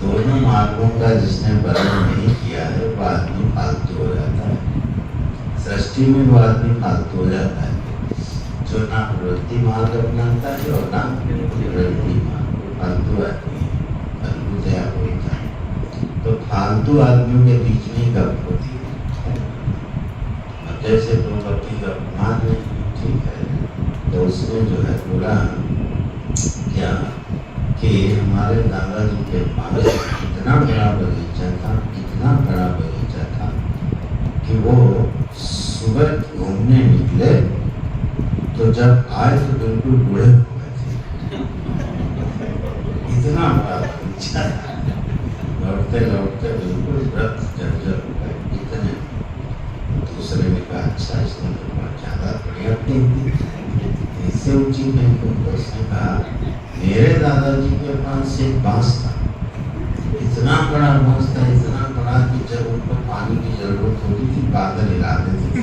दोनों मार्गों का जिसने वर्णन नहीं किया है वो आदमी फालतू हो जाता है। सृष्टि में वो आदमी फालतू हो जाता है जो ना प्रवृत्ति मार्ग अपनाता है और ना निवृत्ति मार्ग, फालतू आदमी है, फालतू दया होता है। तो फालतू आदमियों के बीच में ही गप होती है। अब जैसे 2 बत्ती गप मान लें, ठीक है, तो उसमें जो है बोला क्या कि हमारे दादाजी के पास इतना बड़ा बगीचा था, इतना बड़ा बगीचा था कि वो सुबह घूमने निकले तो जब आए तो बिल्कुल बूढ़े हो गए थे, इतना बड़ा बगीचा, लौटते लौटते बिल्कुल व्रत जर्जर हो गए, इतने। दूसरे ने कहा अच्छा इसने तो बहुत ज़्यादा बढ़िया दी, इससे ऊंची नहीं। तो उसने कहा मेरे दादाजी के पास एक बांस था, इतना बड़ा बांस था, इतना बड़ा कि जब उनको पानी की जरूरत होती थी बादल हिला देते थे।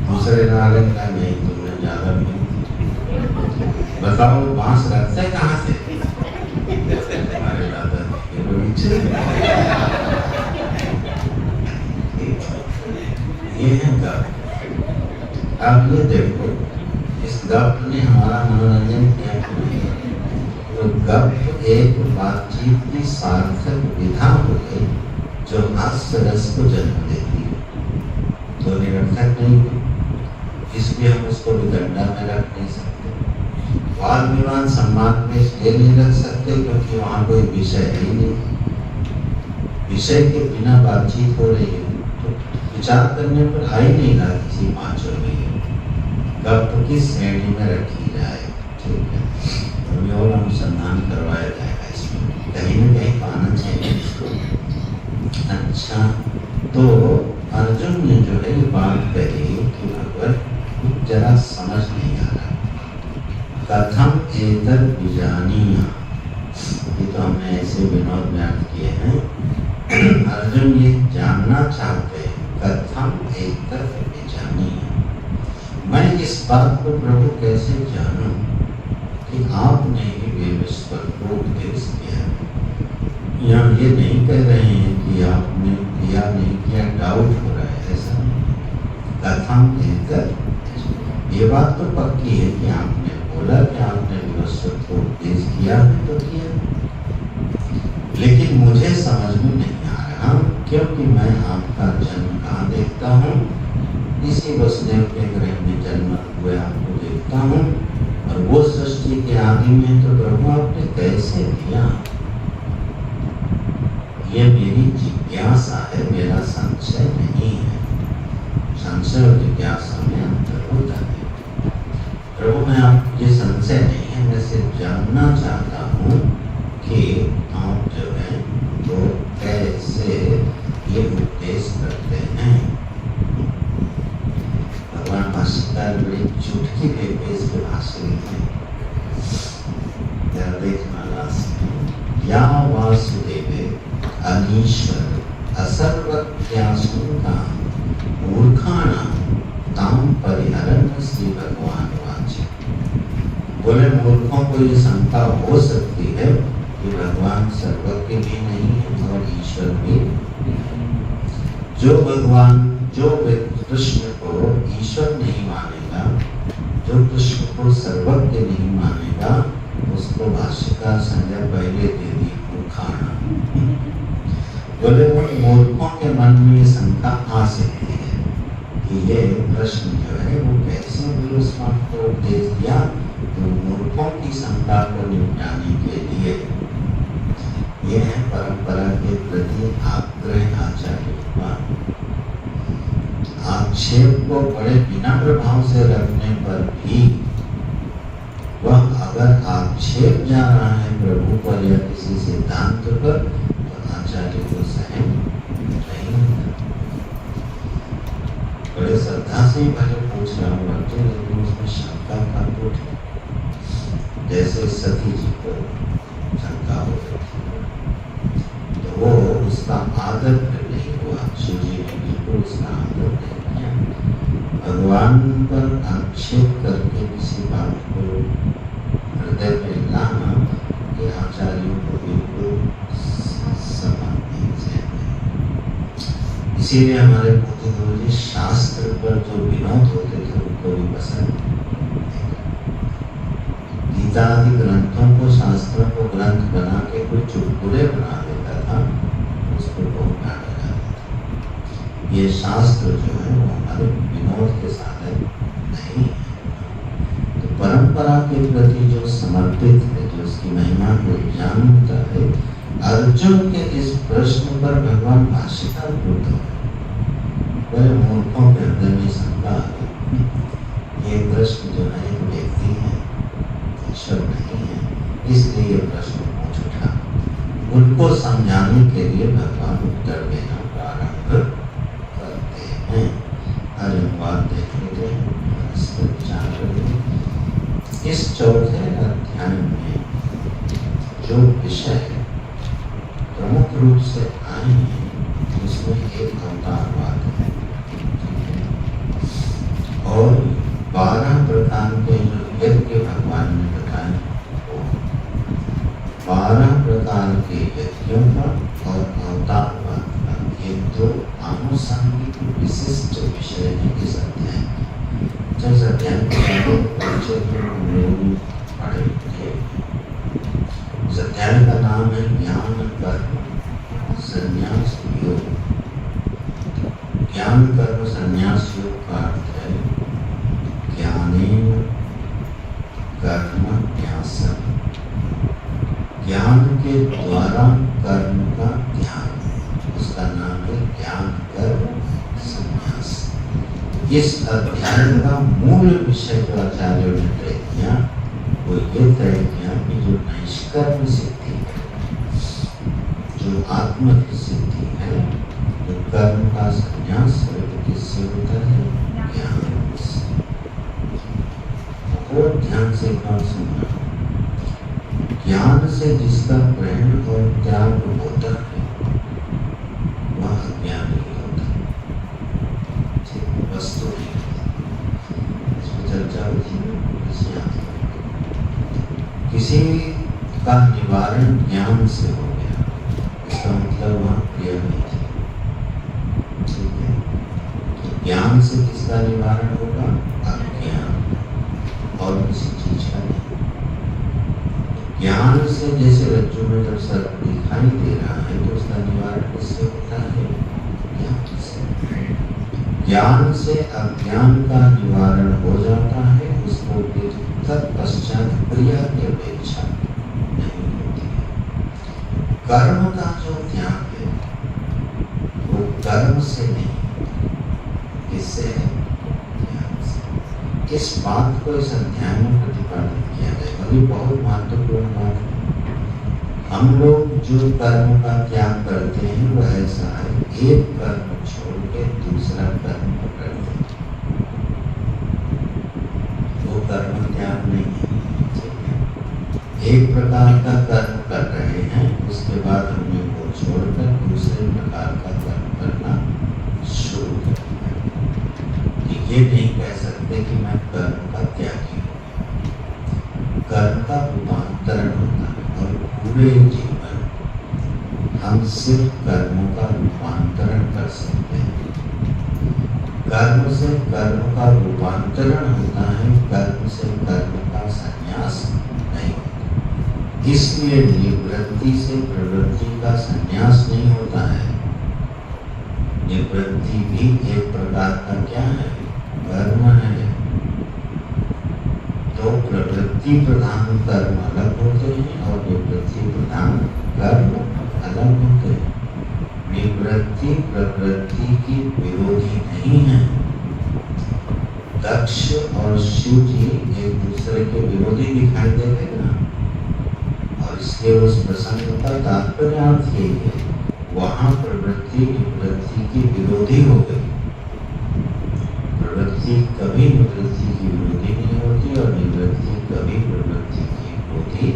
दूसरे नारायण का नहीं, तुमने ज्यादा नहीं, बताओ बांस रखते कहाँ से? हमारे दादा के बगीचे। ये है गप। अब ये देखो, इस गप ने हमारा मनोरंजन किया कि नहीं? तो गप एक बातचीत की सार्थक विधा हो गई जो हास्य रस को जन्म देती है, तो निरर्थक नहीं है, इसलिए हम उसको विदंडा में रख नहीं सकते। वाद विवाद सम्मान में इसलिए नहीं रख सकते क्योंकि वहाँ कोई विषय है ही नहीं। विषय के बिना बातचीत हो रही है तो विचार करने पर आ ही नहीं रहा किसी पांचों में गप किस श्रेणी में रखी जाए। ठीक है, तो और अनुसंधान करवाया जाएगा इसमें, कहीं न कहीं पाना चाहिए इसको। अच्छा, तो अर्जुन ने जो है ये बात कही कि भगवत जरा समझ नहीं आ रहा, कथम एतद् विजानीया, ये तो हमने ऐसे विनोद में अर्थ किए हैं। अर्जुन ये जानना चाहते हैं, कथम एतद् विजानीया, मैं इस बात को प्रभु कैसे जानूं कि आपने ही वेवेश्वर को उपदेश किया। यहाँ ये नहीं कह रहे हैं कि आपने किया नहीं किया, डाउट हो रहा है, ऐसा नहीं। कथम एतद्, ये बात तो पक्की है कि आपने बोला कि आपने वेवेश्वर को उपदेश किया है तो किया, लेकिन मुझे समझ में नहीं आ रहा क्योंकि मैं आपका जन्म कहाँ देखता हूँ, इसी वसुदेव के ग्रह में जन्म हुए आपको देखता हूँ, और वो सृष्टि के आदि में तो प्रभु आपने कैसे दिया, ये मेरी जिज्ञासा है, मेरा संशय नहीं है। संशय और जिज्ञासा में अंतर होता है। प्रभु मैं आप ये संशय नहीं है, मैं सिर्फ जानना चाहता हूँ कि आप जो है वो कैसे ये उपदेश करते हैं। भगवान भाष्यकार बड़ी चुटकी पे इसके भाष्य लिखे, देखना लास्ट, या वासुदेवे अनीश्वर असर्वज्ञासूका मूर्खाणां ताम परिहरन् श्री भगवान वाचे। बोले मूर्खों को ये शंका हो सकती है कि भगवान सर्वज्ञ भी नहीं है और ईश्वर भी। जो भगवान, जो कृष्ण को ईश्वर नहीं मानेगा, जो कृष्ण को सर्वज्ञ नहीं मानेगा, उसको भाष्यकार संज्ञा पहले दे दी मूर्खाणा। बोले उन मूर्खों के मन में ये शंका आ सकती है कि ये प्रश्न जो है वो कैसे विश्वास को उपदेश दिया, तो मूर्खों की शंका को निपटाने के लिए ये है परंपरा के प्रति आग्रह आचार्य का। आक्षेप को बड़े विनम्र भाव से रखने पर भी वह अगर आक्षेप जा रहा है प्रभु पर या किसी सिद्धांत पर, तो आचार्य को सहन नहीं होता। बड़े श्रद्धा से भले पूछ रहा हूँ अर्जुन, लेकिन उसमें शंका का कुछ, जैसे सती जी को शंका हो रही थी तो वो उसका आदर नहीं हुआ, शिव जी ने बिल्कुल उसका आदर नहीं किया। भगवान पर आक्षेप करके किसी बात को हृदय में लाना ये आचार्यों को बिल्कुल समझ नहीं चाहिए। इसीलिए हमारे पूज्य गुरु जी शास्त्र पर जो विनोद होते थे उनको भी पसंद नहीं। गीता आदि ग्रंथों को, शास्त्रों को ग्रंथ बना के कोई चुटकुले बना देता था, उसको बहुत डांटा जाता था। ये शास्त्र जो है वो हमारे विनोद के साधन नहीं है। तो परंपरा के प्रति जो समर्पित है, जो उसकी महिमा को जानता है, अर्जुन के इस प्रश्न पर भगवान भाष्यकार क्रोध है। बड़े मूर्खों के हृदय में शंका है, ये प्रश्न जो है एक व्यक्ति है, ईश्वर नहीं है, इसलिए ये प्रश्न पूछ उठा। उनको समझाने के लिए भगवान उत्तर देना प्रारंभ करते हैं। बात देख लेते हैं, इस पर विचार करेंगे। इस चौथे अध्याय में जो विषय प्रमुख रूप से आए हैं उसमें एक अवतारवाद है और 12 प्रकार के जो यज्ञ भगवान ने बताए, 12 प्रकार के यज्ञों का और अवतारवाद का ये दो आनुषंगिक विशिष्ट विषय है इस अध्याय में। जिस अध्याय को पढ़े थे अध्याय का नाम है ज्ञान कर्म संन्यास योग। ज्ञान कर्म संन्यास योग का अर्थ है ज्ञानेन कर्म न्यासम, ज्ञान के द्वारा कर्म का ध्यान, उसका नाम है ज्ञान कर्म संन्यास। इस अध्याय का मूल विषय जो आचार्यों ने तय किया वो ये तय किया कि जो निष्कर्म सिद्धि है, जो आत्म की सिद्धि है, जो कर्म का संन्यास है, तो किससे होता है? ज्ञान से। और ध्यान से कौन सुनना? ज्ञान से जिसका ग्रहण और त्याग होता है वह अज्ञान नहीं होता, वस्तु नहीं होता। इसमें चर्चा होती है। किसी का निवारण ज्ञान से हो गया, इसका मतलब वहाँ क्रिया नहीं थी। ठीक है, तो ज्ञान से किसका निवारण होगा? अज्ञान, और किसी चीज का नहीं। ज्ञान से जैसे रज्जु में जब सर्प दिखाई दे रहा है तो उसका निवारण किससे होता है? ज्ञान से। ज्ञान से अज्ञान का निवारण हो जाता है, उसको तत्पश्चात क्रिया की अपेक्षा नहीं होती है। कर्म का जो त्याग है वो कर्म से नहीं, किससे है? ज्ञान से। इस बात को इस अध्याय में प्रतिपादित किया जाएगा। ये बहुत महत्वपूर्ण बात है। हम लोग जो कर्म का त्याग करते हैं वह ऐसा है, एक कर्म छोड़ के दूसरा कर्म पकड़ते हैं, वो कर्म त्याग नहीं है। एक प्रकार का कर्म कर रहे हैं, उसके बाद हमने वो छोड़कर दूसरे प्रकार का कर्म करना शुरू कर दिया। ये नहीं कह सकते कि मैं कर्म का त्यागी हूँ। कर्म का रूपांतरण होता है और पूरे जीवन हम सिर्फ कर्मों का रूपांतरण कर सकते हैं। कर्म से कर्म का रूपांतरण होता है, कर्म से कर्म का संन्यास नहीं होता। इसलिए निवृत्ति से प्रवृत्ति का संन्यास नहीं होता है। निवृत्ति भी एक प्रकार का क्या है? कर्म है। तो प्रवृत्ति प्रधान कर्म अलग होते हैं और निवृत्ति प्रधान कर्म अलग होते हैं। निवृत्ति प्रवृत्ति की विरोधी नहीं है। दक्ष और शिव जी एक दूसरे के विरोधी दिखाई देते ना, और इसलिए उस प्रसंग का तात्पर्य यही है, वहाँ प्रवृत्ति निवृत्ति की विरोधी हो गई। प्रवृत्ति कभी निवृत्ति की विरोधी नहीं होती और निवृत्ति कभी प्रवृत्ति की विरोधी नहीं होती।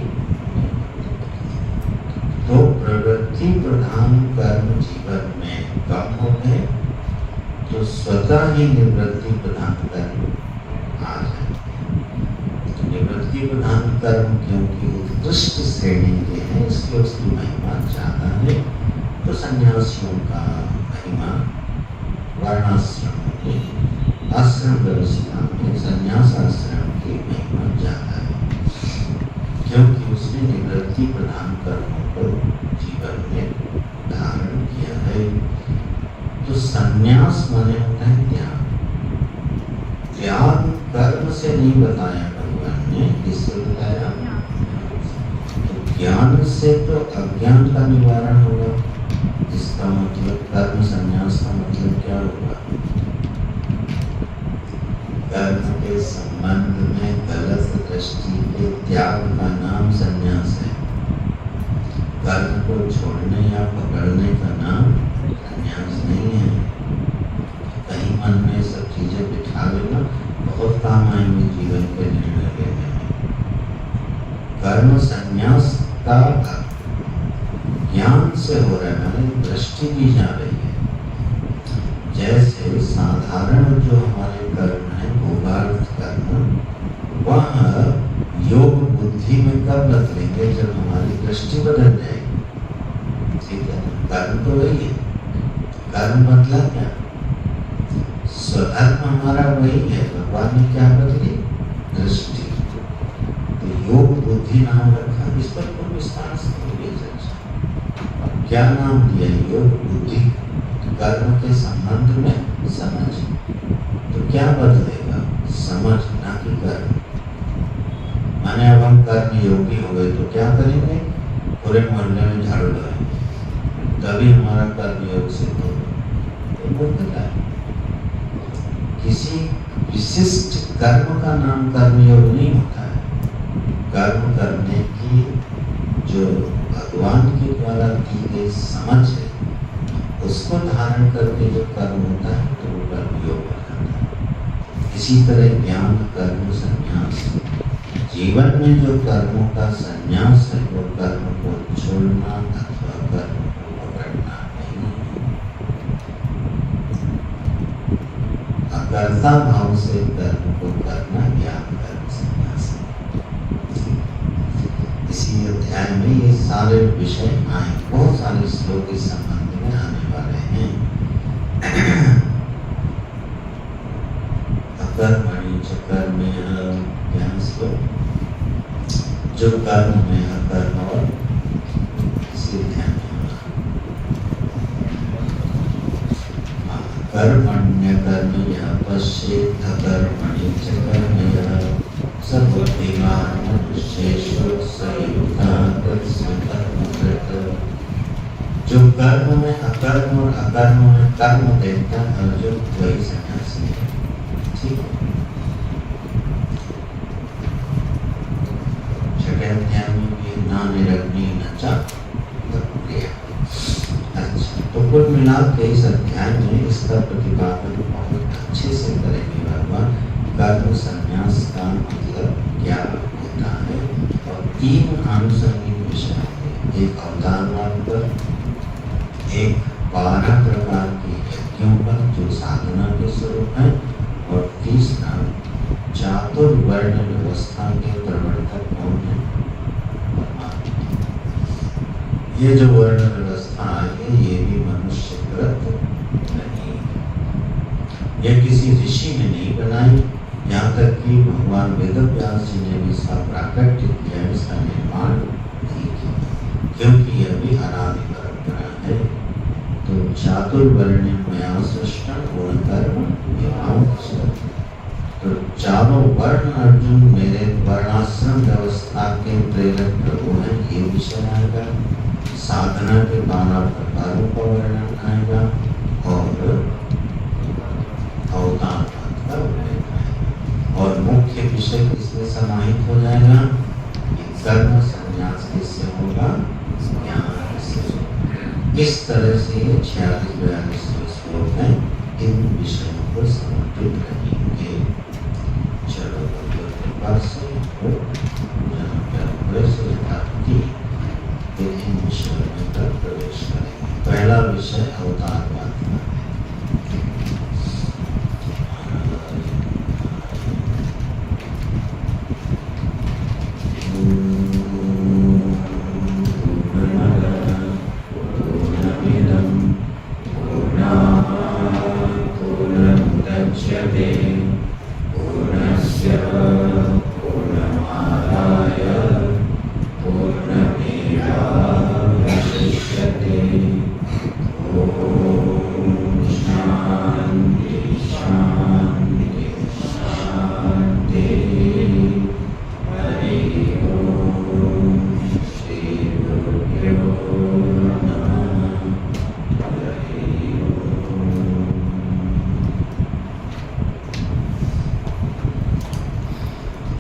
तो प्रवृत्ति प्रधान कर्म जीवन में कम हो गए तो स्वतः ही निवृत्ति प्रधान कर्म आ जाएंगे। निवृत्ति प्रधान कर्म क्योंकि उत्कृष्ट श्रेणी के हैं, इसलिए उसकी महिमा ज्यादा है। तो सन्यासियों का महिमा वर्णाश्रम में, आश्रम व्यवस्था में सन्यास आश्रम की महिमा ज्यादा है, क्योंकि उसने निवृत्ति प्रधान कर्मों को जीवन में धारण किया है। तो सन्यास माने होता है त्याग। त्याग कर्म से नहीं बताया भगवान ने, किससे बताया? तो ज्ञान से तो अज्ञान का निवारण होगा। इसका मतलब कर्म संन्यास का मतलब क्या होगा? कर्म के संबंध में गलत दृष्टि के त्याग का नाम संन्यास है। कर्म को छोड़ने या पकड़ने का नाम संन्यास नहीं है। कहीं मन में सब चीजें बिठा लेना, बहुत काम आएंगे जीवन के निर्णय लेने में। कर्म संन्यास का ज्ञान से हो रहा है, दृष्टि की जा रही है। जैसे साधारण जो हमारे कर्म है, भोगार्थ कर्म, वह योग बुद्धि में कब बदलेंगे? जब हमारी दृष्टि बदल जाएगी। ठीक है, कर्म तो वही है। कर्म बदला क्या? स्वधर्म हमारा वही है, भगवान ने क्या बदली? दृष्टि। तो योग बुद्धि नाम रखा, इस पर विस्तार से ये चर्चा। क्या नाम दिया? योग बुद्धि। कर्म के संबंध में समझ। तो क्या बदलेगा? समझ, ना कि कर्म। माने अब हम कर्म योगी हो गए तो क्या करेंगे? पूरे मोहल्ले में झाड़ू लगाएंगे, तभी हमारा कर्म योग सिद्ध होगा। ये मूर्खता है। किसी विशिष्ट कर्म का नाम कर्मयोग नहीं होता है। कर्म करने की जो भगवान के द्वारा दी गई समझ है, उसको धारण करके जो कर्म होता है तो वो कर्मयोग हो जाता है। इसी तरह ज्ञान, कर्म, संन्यास, जीवन में जो कर्मों का संन्यास है वो कर्म को छोड़ना अथवा कर्म को पकड़ना नहीं है। अकर्ता भाव से कर्म को करना ज्ञान, कर्म, संन्यास है। इसी अध्याय में ये सारे विषय आए, बहुत सारे श्लोक इस संबंध में आने वाले हैं। अकर्मणि च कर्मण्यः, ज्ञान श्लोक। जो कर्म में अकर्म और इसी ध्यान में कर्मण्य कर्मण्यः पश्येत् अकर्मणि च कर्मण्यः स बुद्धिमान् मनुष्येषु स युक्तः तत्संकल्पकृत्। जो कर्म में अकर्म और अकर्म में कर्म देखता है जो वही सन्यासी है। ठीक है। छठे अध्याय में भी न निरग्नि न च तत्प्रियः। अच्छा, तो कुल मिला के इस अध्याय में इसका प्रतिपादन बहुत अच्छे से करेंगे भगवान। कर्म संन्यास का मतलब क्या होता है और तीन आनुषंगिक विषय है। एक अवतारवाद पर, एक 12 प्रकार के यज्ञों पर जो साधना के स्वरूप है, और तीसरा चातुर्वर्ण व्यवस्था के प्रवर्तक कौन है? परमात्मा। ये जो वर्ण व्यवस्था है ये भी मनुष्यकृत नहीं है। यह किसी ऋषि ने नहीं बनाई, यहाँ तक कि भगवान वेदव्यास जी ने भी इसका प्राकट्य किया, इसका निर्माण नहीं किया, क्योंकि यह भी अनादि परंपरा है। तो चातुर्वर्ण मया सृष्टं गुणकर्म विभाग। तो चारों वर्ण अर्जुन मेरे वर्णाश्रम व्यवस्था के प्रेरक प्रभु हैं, ये विषय आएगा। साधना के 12 प्रकारों का वर्णन आएगा और अवतारवाद का उल्लेख आएगा। और मुख्य विषय किसमें समाहित हो जाएगा? कर्म संन्यास किससे होगा? ज्ञान से। इस तरह से 46-42 श्लोक हैं, इन विषयों को समर्पित रहेंगे। चलो भगवत कृपा से इन विषयों में प्रवेश करेंगे। पहला विषय अवतार